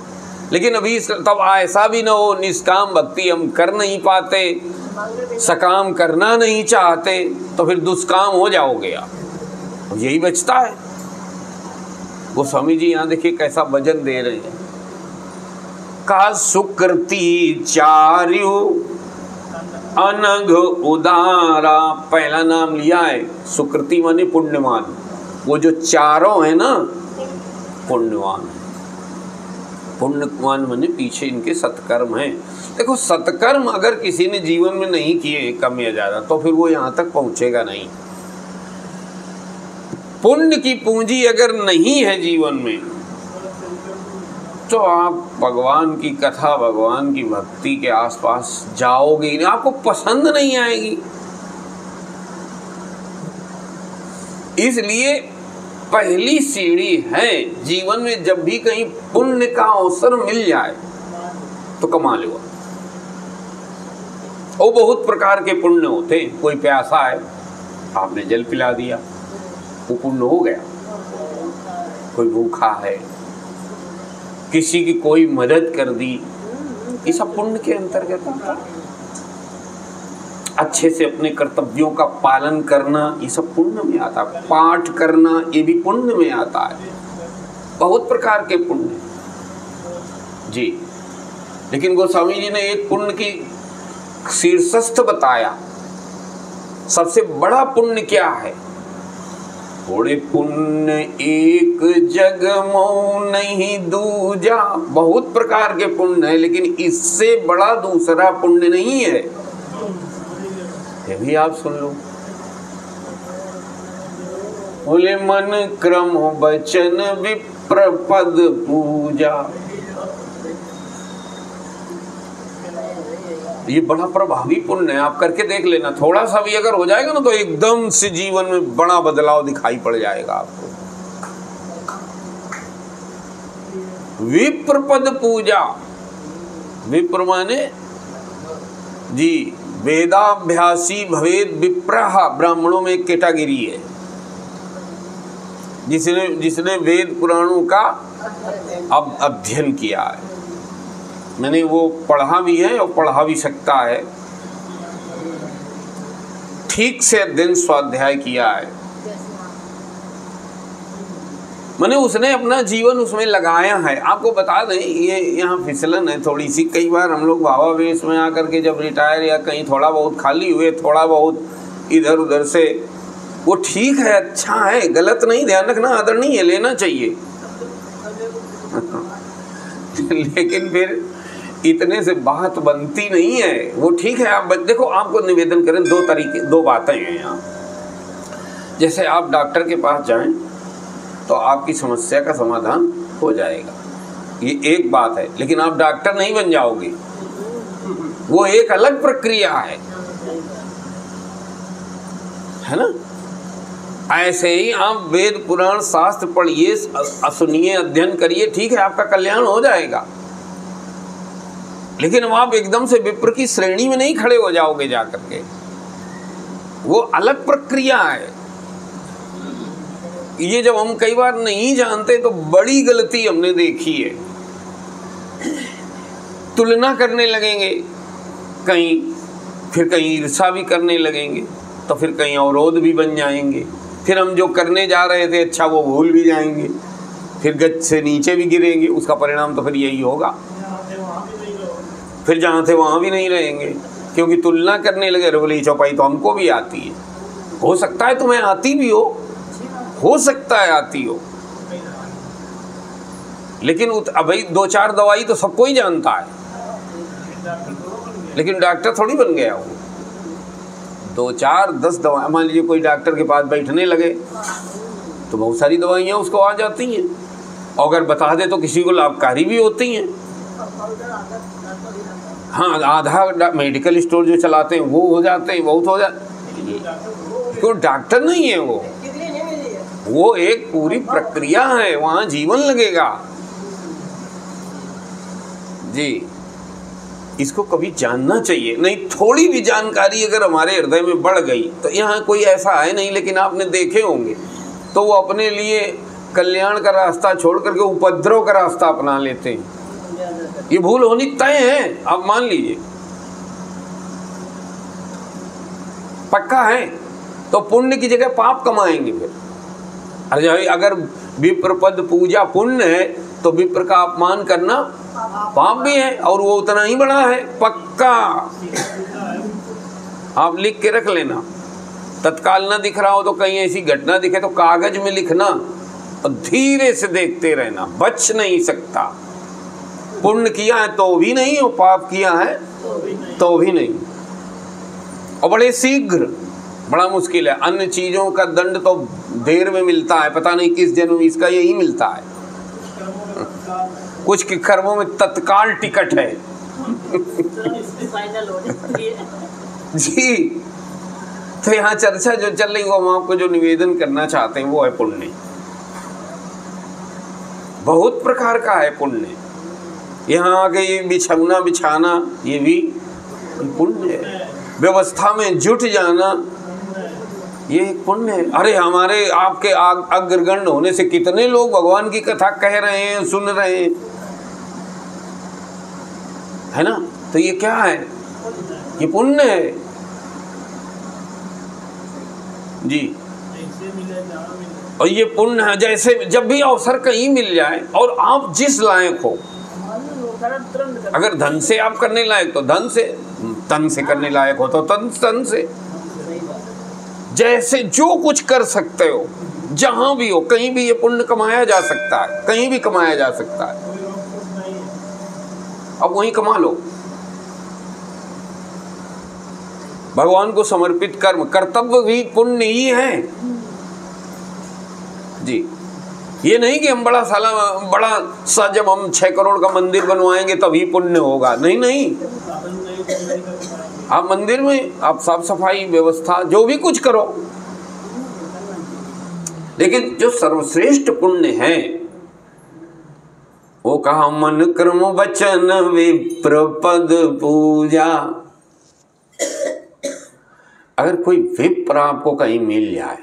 लेकिन अभी तब ऐसा भी ना हो निष्काम भक्ति हम कर नहीं पाते, सकाम करना नहीं चाहते, तो फिर दुष्काम हो जाओगे आप। यही बचता है। वो स्वामी जी यहाँ देखिए कैसा भजन दे रहे हैं। का सुकृति चार्यु अनघ उदारा। पहला नाम लिया है, सुकृति माने पुण्यवान। वो जो चारों है ना, पुण्यवान। पुण्यवान माने पीछे इनके सत्कर्म हैं। देखो, सत्कर्म अगर किसी ने जीवन में नहीं किए कम या ज्यादा, तो फिर वो यहाँ तक पहुंचेगा नहीं। पुण्य की पूंजी अगर नहीं है जीवन में, तो आप भगवान की कथा, भगवान की भक्ति के आसपास जाओगे ही नहीं, आपको पसंद नहीं आएगी। इसलिए पहली सीढ़ी है जीवन में, जब भी कहीं पुण्य का अवसर मिल जाए तो कमा लो। वो बहुत प्रकार के पुण्य होते हैं। कोई प्यासा है, आपने जल पिला दिया, वो पुण्य हो गया। कोई भूखा है, किसी की कोई मदद कर दी, ये सब पुण्य के अंतर्गत आता है। अच्छे से अपने कर्तव्यों का पालन करना, ये सब पुण्य में आता है। पाठ करना, ये भी पुण्य में आता है। बहुत प्रकार के पुण्य जी। लेकिन गोस्वामी जी ने एक पुण्य की शीर्षस्थ बताया। सबसे बड़ा पुण्य क्या है? थोड़े पुण्य एक जग मऊ नहीं दूजा। बहुत प्रकार के पुण्य है, लेकिन इससे बड़ा दूसरा पुण्य नहीं है। ये भी आप सुन लो। बोले मन क्रम वचन विप्र पद पूजा। ये बड़ा प्रभावी पुण्य है, आप करके देख लेना। थोड़ा सा भी अगर हो जाएगा ना, तो एकदम से जीवन में बड़ा बदलाव दिखाई पड़ जाएगा आपको। विप्र पद पूजा। विप्र माने जी वेदाभ्यासी भवेद विप्रः। ब्राह्मणों में एक कैटेगरी है जिसने वेद पुराणों का अब अध्ययन किया है। मैंने वो पढ़ा भी है और पढ़ा भी सकता है, ठीक से अध्ययन स्वाध्याय किया है। मैंने उसने अपना जीवन उसमें लगाया है। आपको बता दें, ये यहाँ फिसलन है थोड़ी सी। कई बार हम लोग भावावेश में आकर के जब रिटायर या कहीं थोड़ा बहुत खाली हुए, थोड़ा बहुत इधर उधर से वो ठीक है, अच्छा है, गलत नहीं, ध्यान रखना, आदरणीय है, लेना चाहिए। लेकिन फिर इतने से बात बनती नहीं है। वो ठीक है, आप देखो, आपको निवेदन करें, दो बातें हैं यहाँ। जैसे आप डॉक्टर के पास जाएं तो आपकी समस्या का समाधान हो जाएगा, ये एक बात है, लेकिन आप डॉक्टर नहीं बन जाओगे, वो एक अलग प्रक्रिया है ना। ऐसे ही आप वेद पुराण शास्त्र पढ़िए, सुनिए, अध्ययन करिए, ठीक है, आपका कल्याण हो जाएगा, लेकिन आप एकदम से विप्र की श्रेणी में नहीं खड़े हो जाओगे जाकर के, वो अलग प्रक्रिया है। ये जब हम कई बार नहीं जानते तो बड़ी गलती हमने देखी है। तुलना करने लगेंगे कहीं, फिर कहीं ईर्षा भी करने लगेंगे, तो फिर कहीं अवरोध भी बन जाएंगे, फिर हम जो करने जा रहे थे अच्छा वो भूल भी जाएंगे, फिर गज से नीचे भी गिरेंगे, उसका परिणाम तो फिर यही होगा, फिर जहाँ थे वहाँ भी नहीं रहेंगे, क्योंकि तुलना करने लगे। बोले चौपाई तो हमको भी आती है, हो सकता है तुम्हें आती भी हो सकता है आती हो, लेकिन भाई 2-4 दवाई तो सबको ही जानता है, लेकिन डॉक्टर थोड़ी बन गया वो। 2-4-10 दवाई, मान लीजिए कोई डॉक्टर के पास बैठने लगे तो बहुत सारी दवाइयाँ उसको आ जाती हैं, और अगर बता दे तो किसी को लाभकारी भी होती हैं। हाँ, आधा मेडिकल स्टोर जो चलाते हैं वो हो जाते हैं, बहुत हो जाते, क्यों? डॉक्टर नहीं है वो एक पूरी प्रक्रिया है, वहाँ जीवन लगेगा जी। इसको कभी जानना चाहिए, नहीं थोड़ी भी जानकारी अगर हमारे हृदय में बढ़ गई, तो यहाँ कोई ऐसा है नहीं, लेकिन आपने देखे होंगे, तो वो अपने लिए कल्याण का रास्ता छोड़ करके उपद्रव का रास्ता अपना लेते हैं। ये भूल होनी तय है, आप मान लीजिए, पक्का है। तो पुण्य की जगह पाप कमाएंगे फिर। अरे अगर विप्र पद पूजा पुण्य है तो विप्र का अपमान करना पाप भी है, और वो उतना ही बड़ा है, पक्का। आप लिख के रख लेना, तत्काल ना दिख रहा हो तो कहीं ऐसी घटना दिखे तो कागज में लिखना, और धीरे से देखते रहना, बच नहीं सकता। पुण्य किया है तो भी नहीं, और पाप किया है तो भी नहीं, और बड़े शीघ्र, बड़ा मुश्किल है। अन्य चीजों का दंड तो देर में मिलता है, पता नहीं किस जन्म इसका यही मिलता है, कुछ के कर्मों में तत्काल टिकट है जी। तो यहाँ चर्चा जो चल रही वो हम आपको जो निवेदन करना चाहते हैं वो है पुण्य। बहुत प्रकार का है पुण्य। यहाँ आके ये बिछौना बिछाना ये भी पुण्य है, व्यवस्था में जुट जाना ये एक पुण्य है। अरे हमारे आपके अग्रगण्य होने से कितने लोग भगवान की कथा कह रहे हैं, सुन रहे हैं, है ना। तो ये क्या है? ये पुण्य है जी। और ये पुण्य है, जैसे जब भी अवसर कहीं मिल जाए और आप जिस लायक हो, अगर धन से आप करने लायक तो धन से, तन से करने लायक हो तो तन से, जैसे जो कुछ कर सकते हो, जहां भी हो, कहीं भी ये पुण्य कमाया जा सकता है, कहीं भी कमाया जा सकता है। अब वहीं कमा लो। भगवान को समर्पित कर्म, कर्तव्य भी पुण्य ही है जी। ये नहीं कि हम बड़ा सा जब हम 6 करोड़ का मंदिर बनवाएंगे तभी पुण्य होगा, नहीं नहीं। आप मंदिर में आप साफ सफाई व्यवस्था जो भी कुछ करो, लेकिन जो सर्वश्रेष्ठ पुण्य है वो कहा मन कर्म वचन विप्र पद पूजा। अगर कोई विप्र आपको कहीं मिल जाए,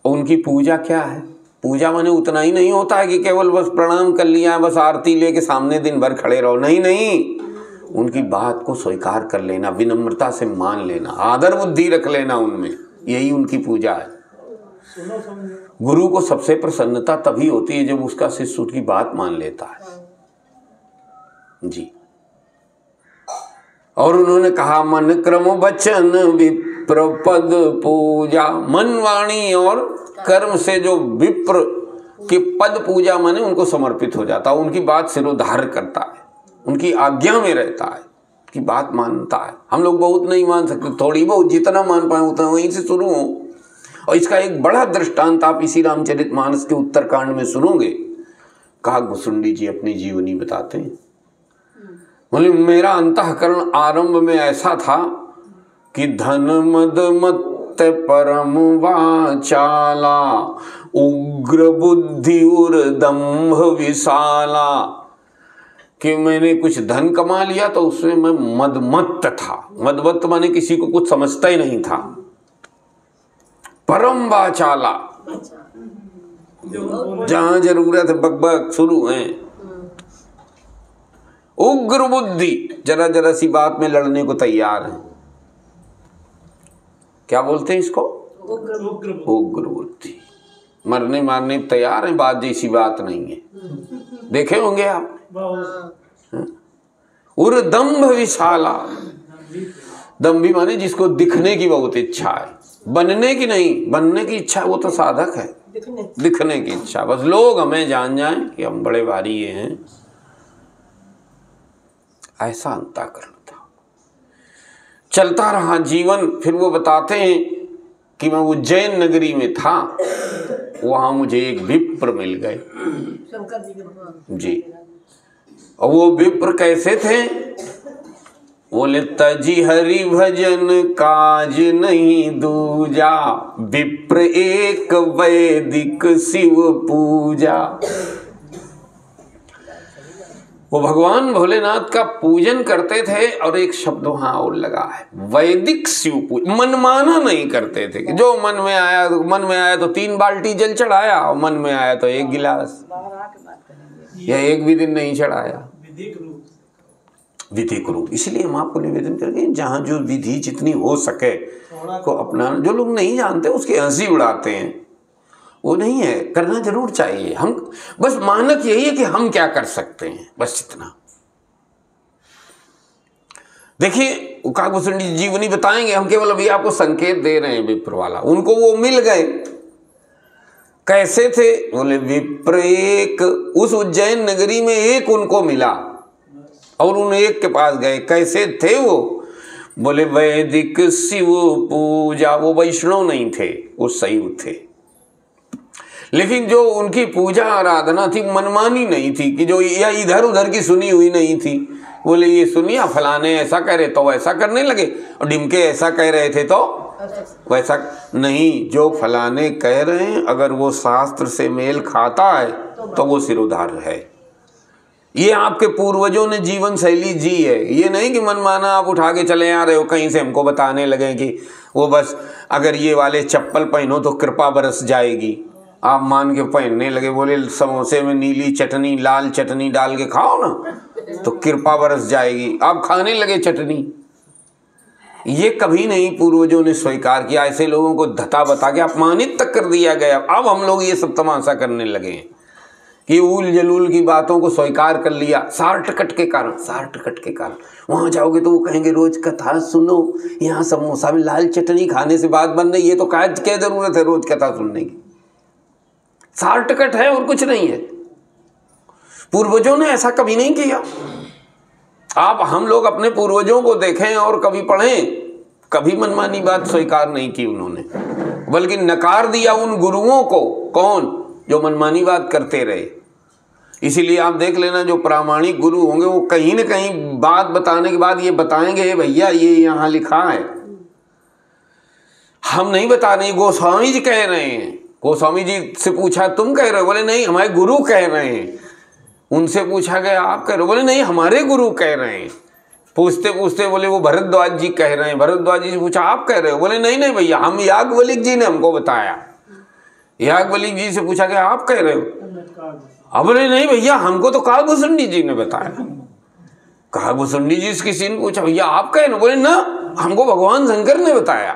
उनकी पूजा क्या है? पूजा माने उतना ही नहीं होता है कि केवल बस प्रणाम कर लिया, बस आरती लेके सामने दिन भर खड़े रहो, नहीं नहीं। उनकी बात को स्वीकार कर लेना, विनम्रता से मान लेना, आदर बुद्धि रख लेना उनमें, यही उनकी पूजा है। गुरु को सबसे प्रसन्नता तभी होती है जब उसका शिष्य उसकी बात मान लेता है जी। और उन्होंने कहा मन क्रम वचन विप्र पद पूजा, मन वाणी और कर्म से जो विप्र की पद पूजा माने उनको समर्पित हो जाता है, उनकी बात सिरोधार्य करता है, उनकी आज्ञा में रहता है, की बात मानता है। हम लोग बहुत नहीं मान सकते, थोड़ी बहुत जितना मान पाए उतना वहीं से शुरू हो। और इसका एक बड़ा दृष्टांत आप इसी रामचरितमानस के उत्तरकांड में सुनोगे। काकभुसुंडी जी अपनी जीवनी बताते हैं, बोले मेरा अंतःकरण आरंभ में ऐसा था कि धन मद मत्त परम वाचाला, उग्र बुद्धि उर दंभ विशाला, कि मैंने कुछ धन कमा लिया तो उसमें मैं मदमत्त था। मदमत्त माने किसी को कुछ समझता ही नहीं था। परम वाचाला, जहां जरूरत है बकबक शुरू है। उग्र बुद्धि, जरा जरा सी बात में लड़ने को तैयार है। क्या बोलते हैं इसको? उग्र बुद्धि, मरने मारने तैयार है, बात जैसी बात नहीं है। देखे होंगे आप। उर दंभ विशाला, दंभी माने जिसको दिखने की बहुत इच्छा है, बनने की नहीं। बनने की इच्छा वो तो साधक है, दिखने की इच्छा, बस लोग हमें जान जाएं कि हम बड़े भारी ये हैं, ऐसा अंतःकरण था। चलता रहा जीवन। फिर वो बताते हैं कि मैं उज्जैन नगरी में था, वहां मुझे एक विप्र मिल गए जी। और वो विप्र कैसे थे? बोले तजी हरि भजन काज नहीं दूजा, विप्र एक वैदिक शिव पूजा। वो भगवान भोलेनाथ का पूजन करते थे। और एक शब्द वहां और लगा है, वैदिक शिव पूजा। मनमाना नहीं करते थे कि जो मन में आया तो 3 बाल्टी जल चढ़ाया, और मन में आया तो 1 गिलास, या 1 भी दिन नहीं चढ़ाया। विधिक रूप। इसलिए हम आपको निवेदन करके जहाँ जो विधि जितनी हो सके को अपना, जो लोग नहीं जानते उसकी हंसी उड़ाते हैं, वो नहीं है, करना जरूर चाहिए। हम बस मानक यही है कि हम क्या कर सकते हैं, बस इतना। देखिए काकभूषुंडी जीवनी बताएंगे, हम केवल अभी आपको संकेत दे रहे हैं। विप्र वाला, उनको वो मिल गए। कैसे थे? बोले विप्र एक, उस उज्जैन नगरी में एक उनको मिला और उन एक के पास गए। कैसे थे वो? बोले वैदिक शिव पूजा। वो वैष्णव नहीं थे, वो शैव थे। लेकिन जो उनकी पूजा आराधना थी मनमानी नहीं थी, कि जो या इधर उधर की सुनी हुई नहीं थी। बोले ये सुनिया फलाने ऐसा कह रहे तो वैसा करने लगे, और डिमके ऐसा कह रहे थे तो वैसा नहीं। जो फलाने कह रहे हैं अगर वो शास्त्र से मेल खाता है तो वो सिरोधार्य है। ये आपके पूर्वजों ने जीवन शैली जी है। ये नहीं कि मनमाना आप उठा के चले आ रहे हो, कहीं से हमको बताने लगे कि वो बस अगर ये वाले चप्पल पहनो तो कृपा बरस जाएगी, आप मान के पहनने लगे। बोले समोसे में नीली चटनी लाल चटनी डाल के खाओ ना तो कृपा बरस जाएगी, आप खाने लगे चटनी। ये कभी नहीं पूर्वजों ने स्वीकार किया। ऐसे लोगों को धता बता के अपमानित तक कर दिया गया। अब हम लोग ये सब तमाशा करने लगे हैं कि उल जलूल की बातों को स्वीकार कर लिया, शॉर्टकट के कारण। वहाँ जाओगे तो वो कहेंगे रोज कथा सुनो, यहाँ समोसा में लाल चटनी खाने से बात बन रही है तो क्या जरूरत है रोज कथा सुनने की? शॉर्टकट है और कुछ नहीं है। पूर्वजों ने ऐसा कभी नहीं किया। आप हम लोग अपने पूर्वजों को देखें और कभी पढ़ें, कभी मनमानी बात स्वीकार नहीं की उन्होंने, बल्कि नकार दिया उन गुरुओं को। कौन? जो मनमानी बात करते रहे। इसीलिए आप देख लेना, जो प्रामाणिक गुरु होंगे वो कहीं न कहीं बात बताने के बाद ये बताएंगे भैया ये यहाँ लिखा है, हम नहीं बता रहे, गोस्वामी जी कह रहे हैं। गोस्वामी जी से पूछा तुम कह रहे हो? बोले नहीं हमारे गुरु कह रहे हैं। उनसे पूछा गया आप कह रहे हो? बोले नहीं हमारे गुरु कह रहे हैं। पूछते पूछते बोले वो भरद्वाज जी कह रहे हैं। भरद्वाज जी से पूछा आप कह रहे हो? बोले नहीं नहीं भैया हम याज्ञवल्क्य जी ने हमको बताया। याज्ञवल्क्य जी से पूछा गया आप कह रहे हो? अब बोले नहीं भैया हमको तो काकभूषुंडी जी ने बताया। काकभूषुंडी जी से किसी ने पूछा भैया आप कह रहे हो? बोले ना हमको भगवान शंकर ने बताया।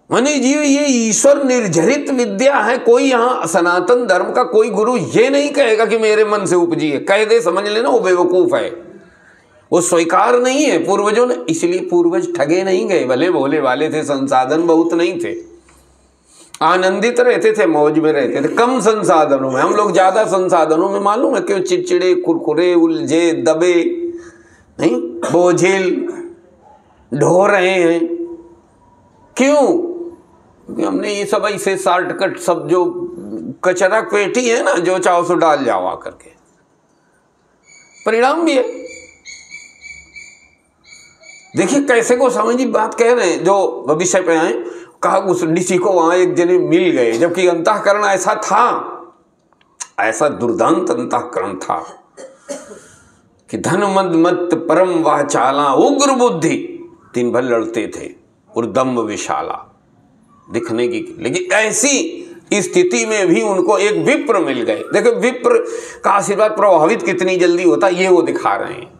माने जी ये ईश्वर निर्जरित विद्या है। कोई यहाँ सनातन धर्म का कोई गुरु ये नहीं कहेगा कि मेरे मन से उपजी है। कह दे समझ लेना वो बेवकूफ है। वो स्वीकार नहीं है पूर्वजों ने, इसलिए पूर्वज ठगे नहीं गए। भले भोले वाले थे, संसाधन बहुत नहीं थे, आनंदित रहते थे, मौज में रहते थे, कम संसाधनों में। हम लोग ज्यादा संसाधनों में मालूम है क्यों चिड़चिड़े, कुरकुरे, उलझे, दबे, नहीं बोझिल ढो रहे हैं। क्यों? क्योंकि हमने ये सब ऐसे शॉर्टकट, सब जो कचरा पेटी है ना, जो चाहो सो डाल जाओ आकर के, परिणाम भी है। देखिए कैसे को समझी बात कह रहे हैं। जो भविष्य पे आए, कहा उस ऋषि को वहां एक जने मिल गए, जबकि अंतःकरण ऐसा था, ऐसा दुर्दांत अंतःकरण था कि धन मद मत परम वाचाला उग्र बुद्धि, दिन भर लड़ते थे, उर्दम्ब विशाला दिखने की। लेकिन ऐसी स्थिति में भी उनको एक विप्र मिल गए। देखो विप्र का आशीर्वाद प्रभावित कितनी जल्दी होता है, ये वो दिखा रहे हैं।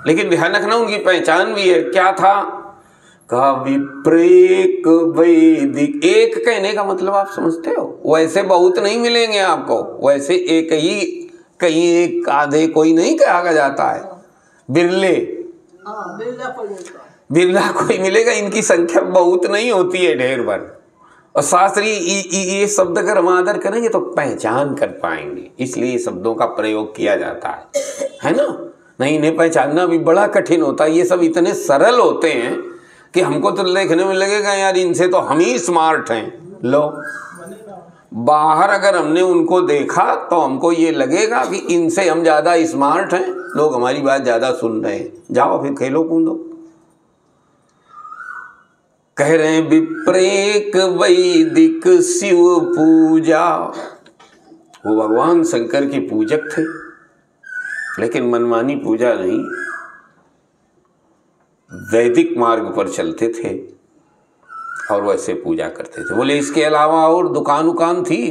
लेकिन ध्यान रखना उनकी पहचान भी है। क्या था? कहा विप्रेक वैदिक। एक कहने का मतलब आप समझते हो? वैसे बहुत नहीं मिलेंगे आपको, वैसे एक ही, कहीं एक आधे कोई नहीं कहा जाता है, बिरले, बिरला कोई मिलेगा। इनकी संख्या बहुत नहीं होती है, ढेर भर। और शास्त्री ये शब्द अगर हम आदर करेंगे तो पहचान कर पाएंगे, इसलिए शब्दों का प्रयोग किया जाता है ना। नहीं, इन्हें पहचानना भी बड़ा कठिन होता है। ये सब इतने सरल होते हैं कि हमको तो देखने में लगेगा यार इनसे तो हम ही स्मार्ट हैं। लो, बाहर अगर हमने उनको देखा तो हमको ये लगेगा कि इनसे हम ज़्यादा स्मार्ट हैं, लोग हमारी बात ज़्यादा सुन रहे हैं। जाओ फिर खेलो कूदो। कह रहे हैं विप्रेक वैदिक शिव पूजा। वो भगवान शंकर के पूजक थे, लेकिन मनमानी पूजा नहीं, वैदिक मार्ग पर चलते थे और वैसे पूजा करते थे। बोले इसके अलावा और दुकान उकान थी,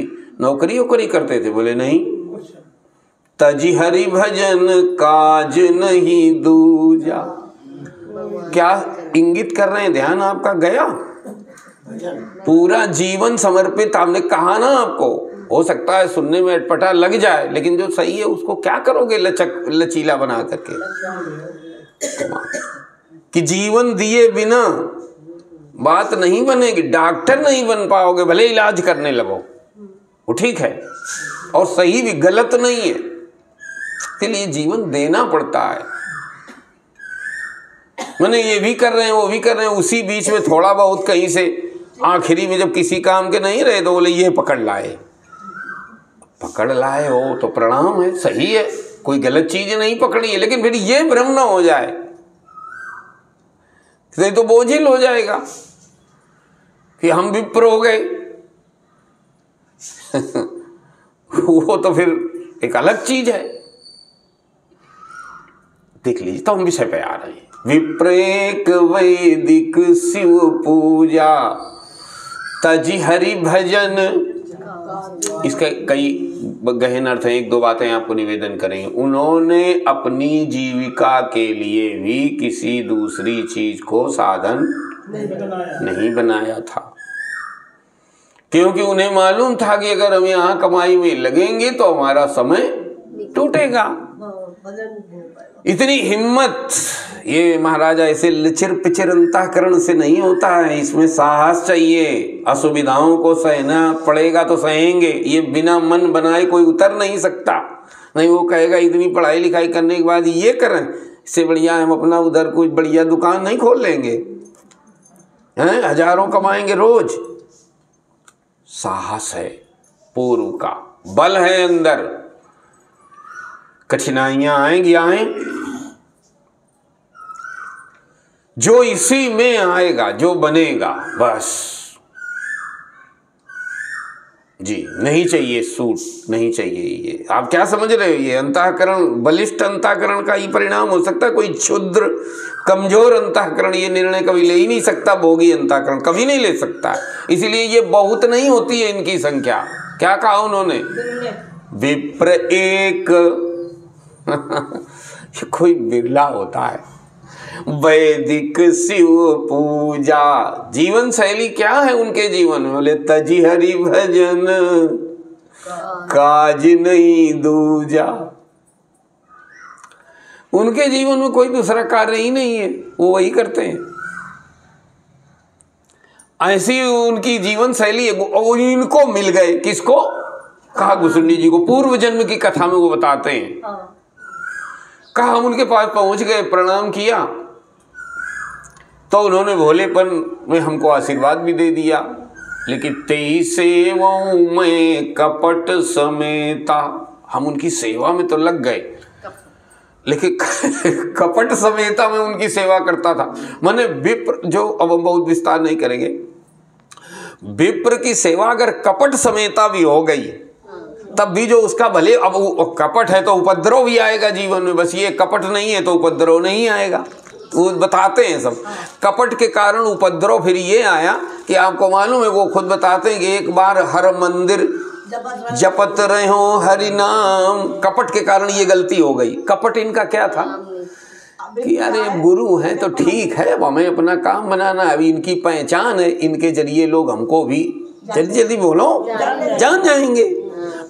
नौकरी वोकरी करते थे? बोले नहीं। तजी हरि भजन काज नहीं दूजा। क्या इंगित कर रहे हैं? ध्यान आपका गया? पूरा जीवन समर्पित। आपने कहा ना, आपको हो सकता है सुनने में अटपटा लग जाए, लेकिन जो सही है उसको क्या करोगे लचीला बना करके? कि जीवन दिए बिना बात नहीं बनेगी। डॉक्टर नहीं बन पाओगे, भले इलाज करने लगो, वो ठीक है और सही भी, गलत नहीं है। इसके लिए जीवन देना पड़ता है। मैंने ये भी कर रहे हैं, वो भी कर रहे हैं, उसी बीच में थोड़ा बहुत कहीं से आखिरी में जब किसी काम के नहीं रहे तो बोले ये पकड़ लाए। पकड़ लाए हो तो प्रणाम है, सही है, कोई गलत चीज नहीं पकड़ी है, लेकिन फिर ये भ्रम ना हो जाए तो बोझिल हो जाएगा कि हम विप्र हो गए। वो तो फिर एक अलग चीज है। देख लीजिए, तो हम विषय पे आ रहे हैं। विप्रेक वैदिक शिव पूजा तजी हरि भजन। इसके कई गहन अर्थ हैं, एक दो बातें आपको निवेदन करेंगे। उन्होंने अपनी जीविका के लिए भी किसी दूसरी चीज को साधन नहीं बनाया था, क्योंकि उन्हें मालूम था कि अगर हम यहाँ कमाई में लगेंगे तो हमारा समय टूटेगा। इतनी हिम्मत ये महाराजा ऐसे लचिर पिचिर अंतःकरण से नहीं होता है, इसमें साहस चाहिए। असुविधाओं को सहना पड़ेगा तो सहेंगे, ये बिना मन बनाए कोई उतर नहीं सकता। नहीं, वो कहेगा इतनी पढ़ाई लिखाई करने के बाद ये करें, इससे बढ़िया हम अपना उधर कोई बढ़िया दुकान नहीं खोल लेंगे, हैं, हजारों कमाएंगे रोज। साहस है, पूर्व का बल है अंदर। कठिनाइयां आएंगी, आए, जो इसी में आएगा, जो बनेगा, बस जी। नहीं चाहिए सूट, नहीं चाहिए ये। आप क्या समझ रहे हो? ये अंतःकरण, बलिष्ठ अंतःकरण का ही परिणाम हो सकता है। कोई क्षुद्र कमजोर अंतःकरण ये निर्णय कभी ले ही नहीं सकता, भोगी अंतःकरण कभी नहीं ले सकता। इसीलिए ये बहुत नहीं होती है इनकी संख्या। क्या कहा उन्होंने? विप्र एक। ये कोई बिरला होता है। वैदिक शिव पूजा जीवन शैली क्या है उनके जीवन में? बोले तजी हरि भजन काज नहीं दूजा। उनके जीवन में कोई दूसरा कार्य ही नहीं है, वो वही करते हैं। ऐसी उनकी जीवन शैली है। और इनको मिल गए, किसको? कहा गुसुंडी जी को। पूर्व जन्म की कथा में वो बताते हैं। कहा हम उनके पास पहुंच गए, प्रणाम किया तो उन्होंने भोलेपन में हमको आशीर्वाद भी दे दिया। लेकिन तेई सेवाओं में कपट समेता, हम उनकी सेवा में तो लग गए, लेकिन कपट समेता में उनकी सेवा करता था। माने विप्र, जो अब हम बहुत विस्तार नहीं करेंगे, विप्र की सेवा अगर कपट समेता भी हो गई तब भी जो उसका भले, अब कपट है तो उपद्रव भी आएगा जीवन में, बस ये कपट नहीं है तो उपद्रव नहीं आएगा। वो बताते हैं सब कपट के कारण उपद्रव फिर ये आया कि आपको मालूम है, वो खुद बताते हैं कि एक बार हर मंदिर जपत रहे हो हरि नाम, कपट के कारण ये गलती हो गई। कपट इनका क्या था कि अरे गुरु हैं तो ठीक है, अब हमें अपना काम बनाना है, अभी इनकी पहचान है, इनके जरिए लोग हमको भी जल्दी जल्दी बोलो जान जाएंगे।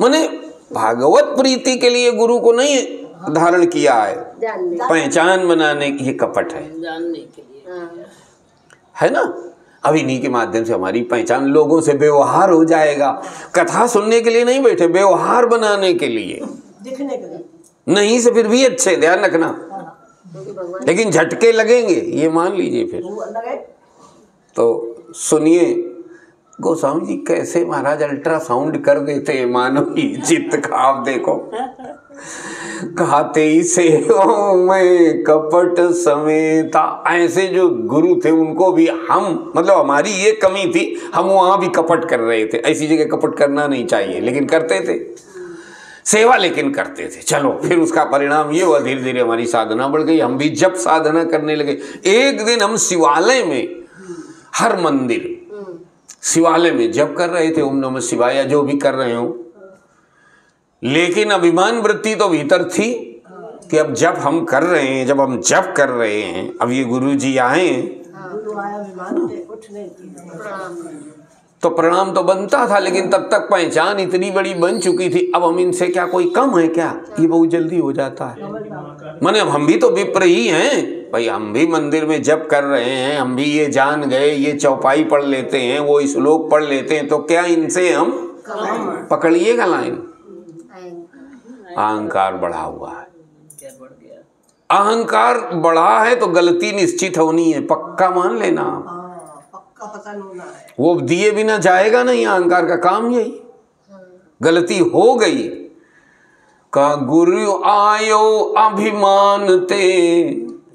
माने भागवत प्रीति के लिए गुरु को नहीं धारण किया है, पहचान बनाने की, ये कपट है, जानने के लिए है ना। अब इन्हीं के माध्यम से हमारी पहचान, लोगों से व्यवहार हो जाएगा। कथा सुनने के लिए नहीं बैठे, व्यवहार बनाने के लिए, दिखने के लिए नहीं से फिर भी अच्छे, ध्यान रखना, लेकिन झटके लगेंगे ये मान लीजिए। फिर तो सुनिए गोस्वामी जी कैसे महाराज अल्ट्रासाउंड कर देते हैं मानव की चित्त का। आप देखो, कहते ही से मैं कपट समेता, ऐसे जो गुरु थे उनको भी हम, मतलब हमारी ये कमी थी, हम वहां भी कपट कर रहे थे। ऐसी जगह कपट करना नहीं चाहिए, लेकिन करते थे सेवा, लेकिन करते थे। चलो फिर उसका परिणाम ये हुआ, धीरे धीरे हमारी साधना बढ़ गई, हम भी जब साधना करने लगे। एक दिन हम शिवालय में, हर मंदिर शिवालय में जब कर रहे थे ओम नमः शिवाय या जो भी कर रहे हो, लेकिन अभिमान वृत्ति तो भीतर थी कि अब जब हम कर रहे हैं, जब हम जब कर रहे हैं, अब ये गुरु जी आए तो प्रणाम तो बनता था, लेकिन तब तक पहचान इतनी बड़ी बन चुकी थी, अब हम इनसे क्या कोई कम है क्या? ये बहुत जल्दी हो जाता है। माने अब हम भी तो विप्र ही हैं भाई, हम भी मंदिर में जब कर रहे हैं, हम भी ये जान गए, ये चौपाई पढ़ लेते हैं, वो श्लोक पढ़ लेते हैं, तो क्या इनसे हम पकड़िएगा लाइन? अहंकार बढ़ा हुआ है, अहंकार बढ़ा है तो गलती निश्चित होनी है, पक्का मान लेना। पक्का पतन होना है, वो दिए बिना जाएगा नहीं, अहंकार का काम यही। गलती हो गई का गुरु आयो अभिमान ते,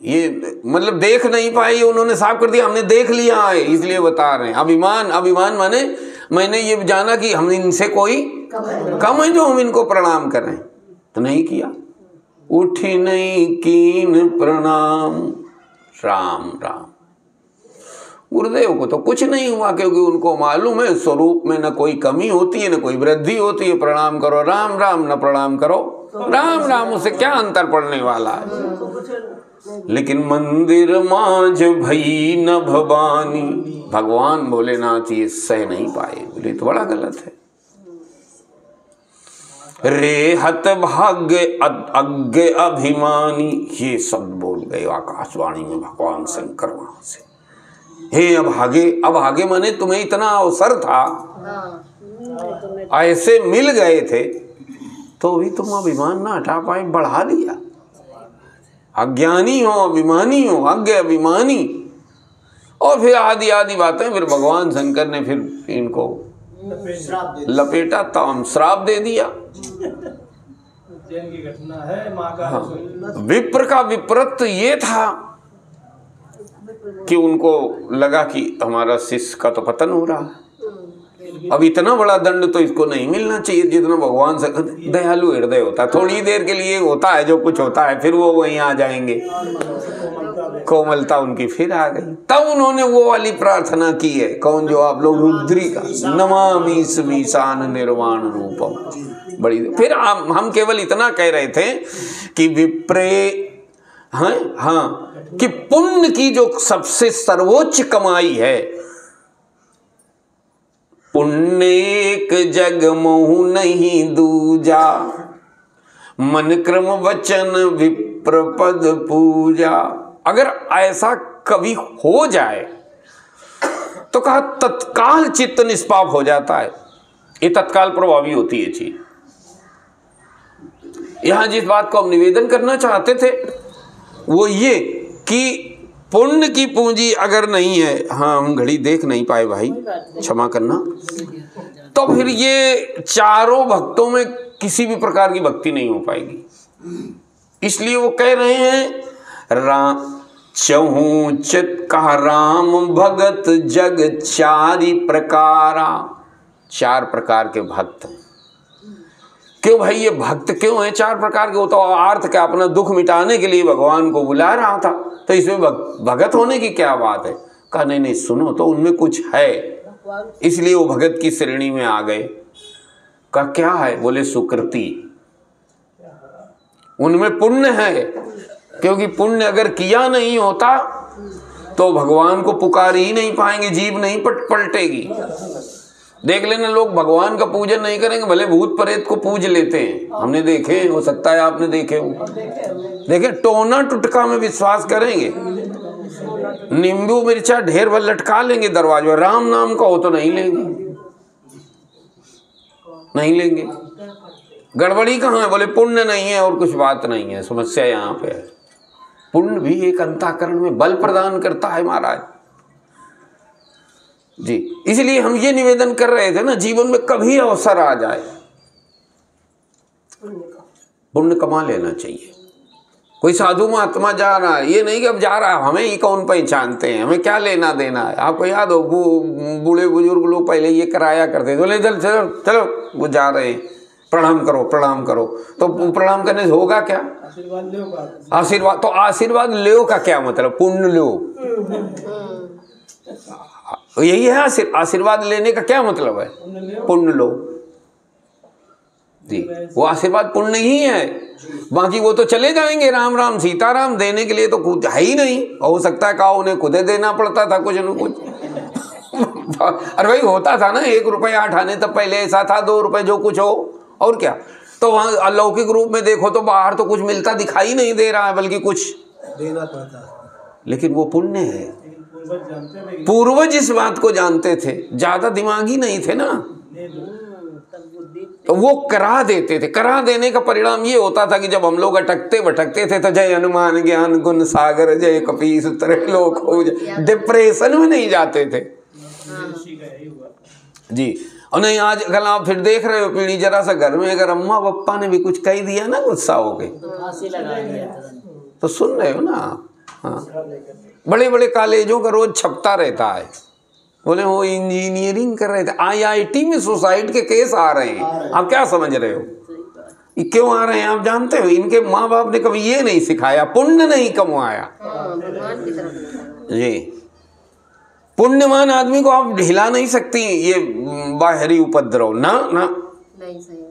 ये मतलब देख नहीं पाए, उन्होंने साफ कर दिया, हमने देख लिया है इसलिए बता रहे हैं। अभिमान, अभिमान माने मैंने ये जाना कि हम इनसे कोई कम है जो हम इनको प्रणाम कर रहे हैं, तो नहीं किया। उठी नहीं कीन प्रणाम, राम राम। गुरुदेव को तो कुछ नहीं हुआ, क्योंकि उनको मालूम है स्वरूप में न कोई कमी होती है न कोई वृद्धि होती है। प्रणाम करो राम राम, न प्रणाम करो राम राम, उससे क्या अंतर पड़ने वाला है। लेकिन मंदिर मांझ भई न भवानी, भगवान भोलेनाथ ये सह नहीं पाए, बोले तो बड़ा गलत है। रेहत भाग्य अज्ञ अभिमानी, ये शब्द बोल गए आकाशवाणी में भगवान शंकर वहां से। हे अभागे, अभागे माने तुम्हें इतना अवसर था, ऐसे मिल गए थे तो भी तुम अभिमान ना हटा पाए, बढ़ा दिया। अज्ञानी हो, अभिमानी हो, अज्ञ अभिमानी, और फिर आदि आदि बातें। फिर भगवान शंकर ने फिर इनको लपेटा, ताम श्राप दे दिया। की घटना है मां का। हाँ। विप्र का विप्रत ये था कि उनको लगा कि हमारा शिष्य का तो पतन हो रहा है, अब इतना बड़ा दंड तो इसको नहीं मिलना चाहिए जितना भगवान से। दयालु हृदय होता है, थोड़ी देर के लिए होता है जो कुछ होता है, फिर वो वहीं आ जाएंगे। कोमलता उनकी फिर आ गई, तब उन्होंने वो वाली प्रार्थना की है, कौन जो आप लोग रुद्री का नमामि स्मीशान निर्वाण रूपम। बड़ी फिर हम केवल इतना कह रहे थे कि विप्रे, हाँ कि पुण्य की जो सबसे सर्वोच्च कमाई है, पुण्य एक जग मोह नहीं दूजा, मन क्रम वचन प्रपद पूजा। अगर ऐसा कभी हो जाए तो कहा तत्काल चित्त निष्पाप हो जाता है। ये तत्काल प्रभावी होती है चीज। यहां जिस बात को हम निवेदन करना चाहते थे वो ये कि पुण्य की पूंजी अगर नहीं है, हाँ हम घड़ी देख नहीं पाए भाई, क्षमा करना, तो फिर ये चारों भक्तों में किसी भी प्रकार की भक्ति नहीं हो पाएगी। इसलिए वो कह रहे हैं राम चहु चित कहा राम भगत जग चारि प्रकारा। चार प्रकार के भक्त। क्यों भाई ये भक्त क्यों है चार प्रकार के? वो तो अर्थ क्या, अपना दुख मिटाने के लिए भगवान को बुला रहा था, तो इसमें भगत होने की क्या बात है? कहा नहीं नहीं सुनो तो उनमें कुछ है, इसलिए वो भगत की श्रेणी में आ गए। कहा क्या है? बोले सुकृति, उनमें पुण्य है। क्योंकि पुण्य अगर किया नहीं होता तो भगवान को पुकार ही नहीं पाएंगे, जीव नहीं पलटेगी। देख लेना लोग भगवान का पूजन नहीं करेंगे, भले भूत प्रेत को पूज लेते हैं, हमने देखे, हो सकता है आपने देखे हो। देखे टोना टुटका में विश्वास करेंगे, नींबू मिर्चा ढेर भर लटका लेंगे दरवाजे पर, राम नाम का हो तो नहीं लेंगे, नहीं लेंगे। गड़बड़ी कहाँ है? बोले पुण्य नहीं है और कुछ बात नहीं है। समस्या यहाँ पे है। पुण्य भी एक अंतःकरण में बल प्रदान करता है महाराज जी। इसलिए हम ये निवेदन कर रहे थे ना, जीवन में कभी अवसर आ जाए पुण्य कमा लेना चाहिए। कोई साधु महात्मा जा रहा है, ये नहीं कि अब जा रहा है हमें ही कौन पहचानते हैं, हमें क्या लेना देना है। आपको याद हो बूढ़े बुजुर्ग लोग पहले ये कराया करते थे, बोले चलो चलो चलो वो जा रहे हैं, प्रणाम करो प्रणाम करो। तो प्रणाम करने से होगा क्या? आशीर्वाद। तो आशीर्वाद लो का क्या मतलब? पुण्य लो, यही है आशीर्वाद लेने का क्या मतलब है? पुण्य लो जी। वो आशीर्वाद पुण्य ही है, बाकी वो तो चले जाएंगे राम राम सीताराम देने के लिए तो कुछ है ही नहीं। हो सकता है कहा उन्हें खुद देना पड़ता था कुछ न कुछ। अरे भाई होता था ना, 1 रुपया आने तक पहले ऐसा था, 2 रुपए जो कुछ हो, और क्या। तो वहां अलौकिक रूप में देखो तो बाहर तो कुछ मिलता दिखाई नहीं दे रहा है, बल्कि कुछ देना पड़ता है। लेकिन वो पुण्य है। पूर्वज इस बात को जानते थे, ज्यादा दिमागी नहीं थे ना, तो वो करा देते थे। करा देने का परिणाम ये होता था कि जब हम लोग अटकते भटकते थे तो जय हनुमान ज्ञान गुण सागर जय कपीस त्रैलोक हो, डिप्रेशन में नहीं जाते थे जी। और नहीं आजकल आप फिर देख रहे हो पीढ़ी, जरा सा घर में अगर अम्मा पप्पा ने भी कुछ कह दिया ना गुस्सा हो गए तो सुन रहे हो ना। हाँ, बड़े बड़े कॉलेजों का रोज छपता रहता है, बोले वो इंजीनियरिंग कर रहे थे, IIT में सुसाइड के केस आ रहे हैं। आप क्या समझ रहे हो ये क्यों आ रहे हैं? आप जानते हो इनके माँ बाप ने कभी ये नहीं सिखाया, पुण्य नहीं कमाया जी। पुण्यमान आदमी को आप हिला नहीं सकती ये बाहरी उपद्रव ना ना,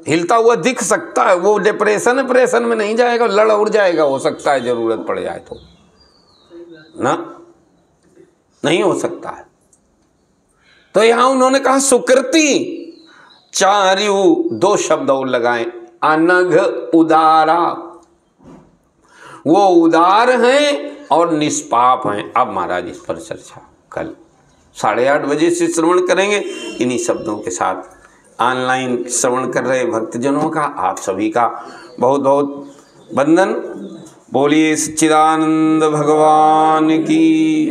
हिलता हुआ दिख सकता है, वो डिप्रेशन में नहीं जाएगा, लड़ उड़ जाएगा, हो सकता है जरूरत पड़ जाए तो ना, नहीं हो सकता है। तो यहां उन्होंने कहा सुकृति चार्यु, 2 शब्द और लगाएं, अनघ उदारा, वो उदार हैं और निष्पाप हैं। अब महाराज इस पर चर्चा कल 8:30 बजे से श्रवण करेंगे। इन्हीं शब्दों के साथ ऑनलाइन श्रवण कर रहे भक्तजनों का आप सभी का बहुत बहुत वंदन। बोलिए सच्चिदानंद भगवान की।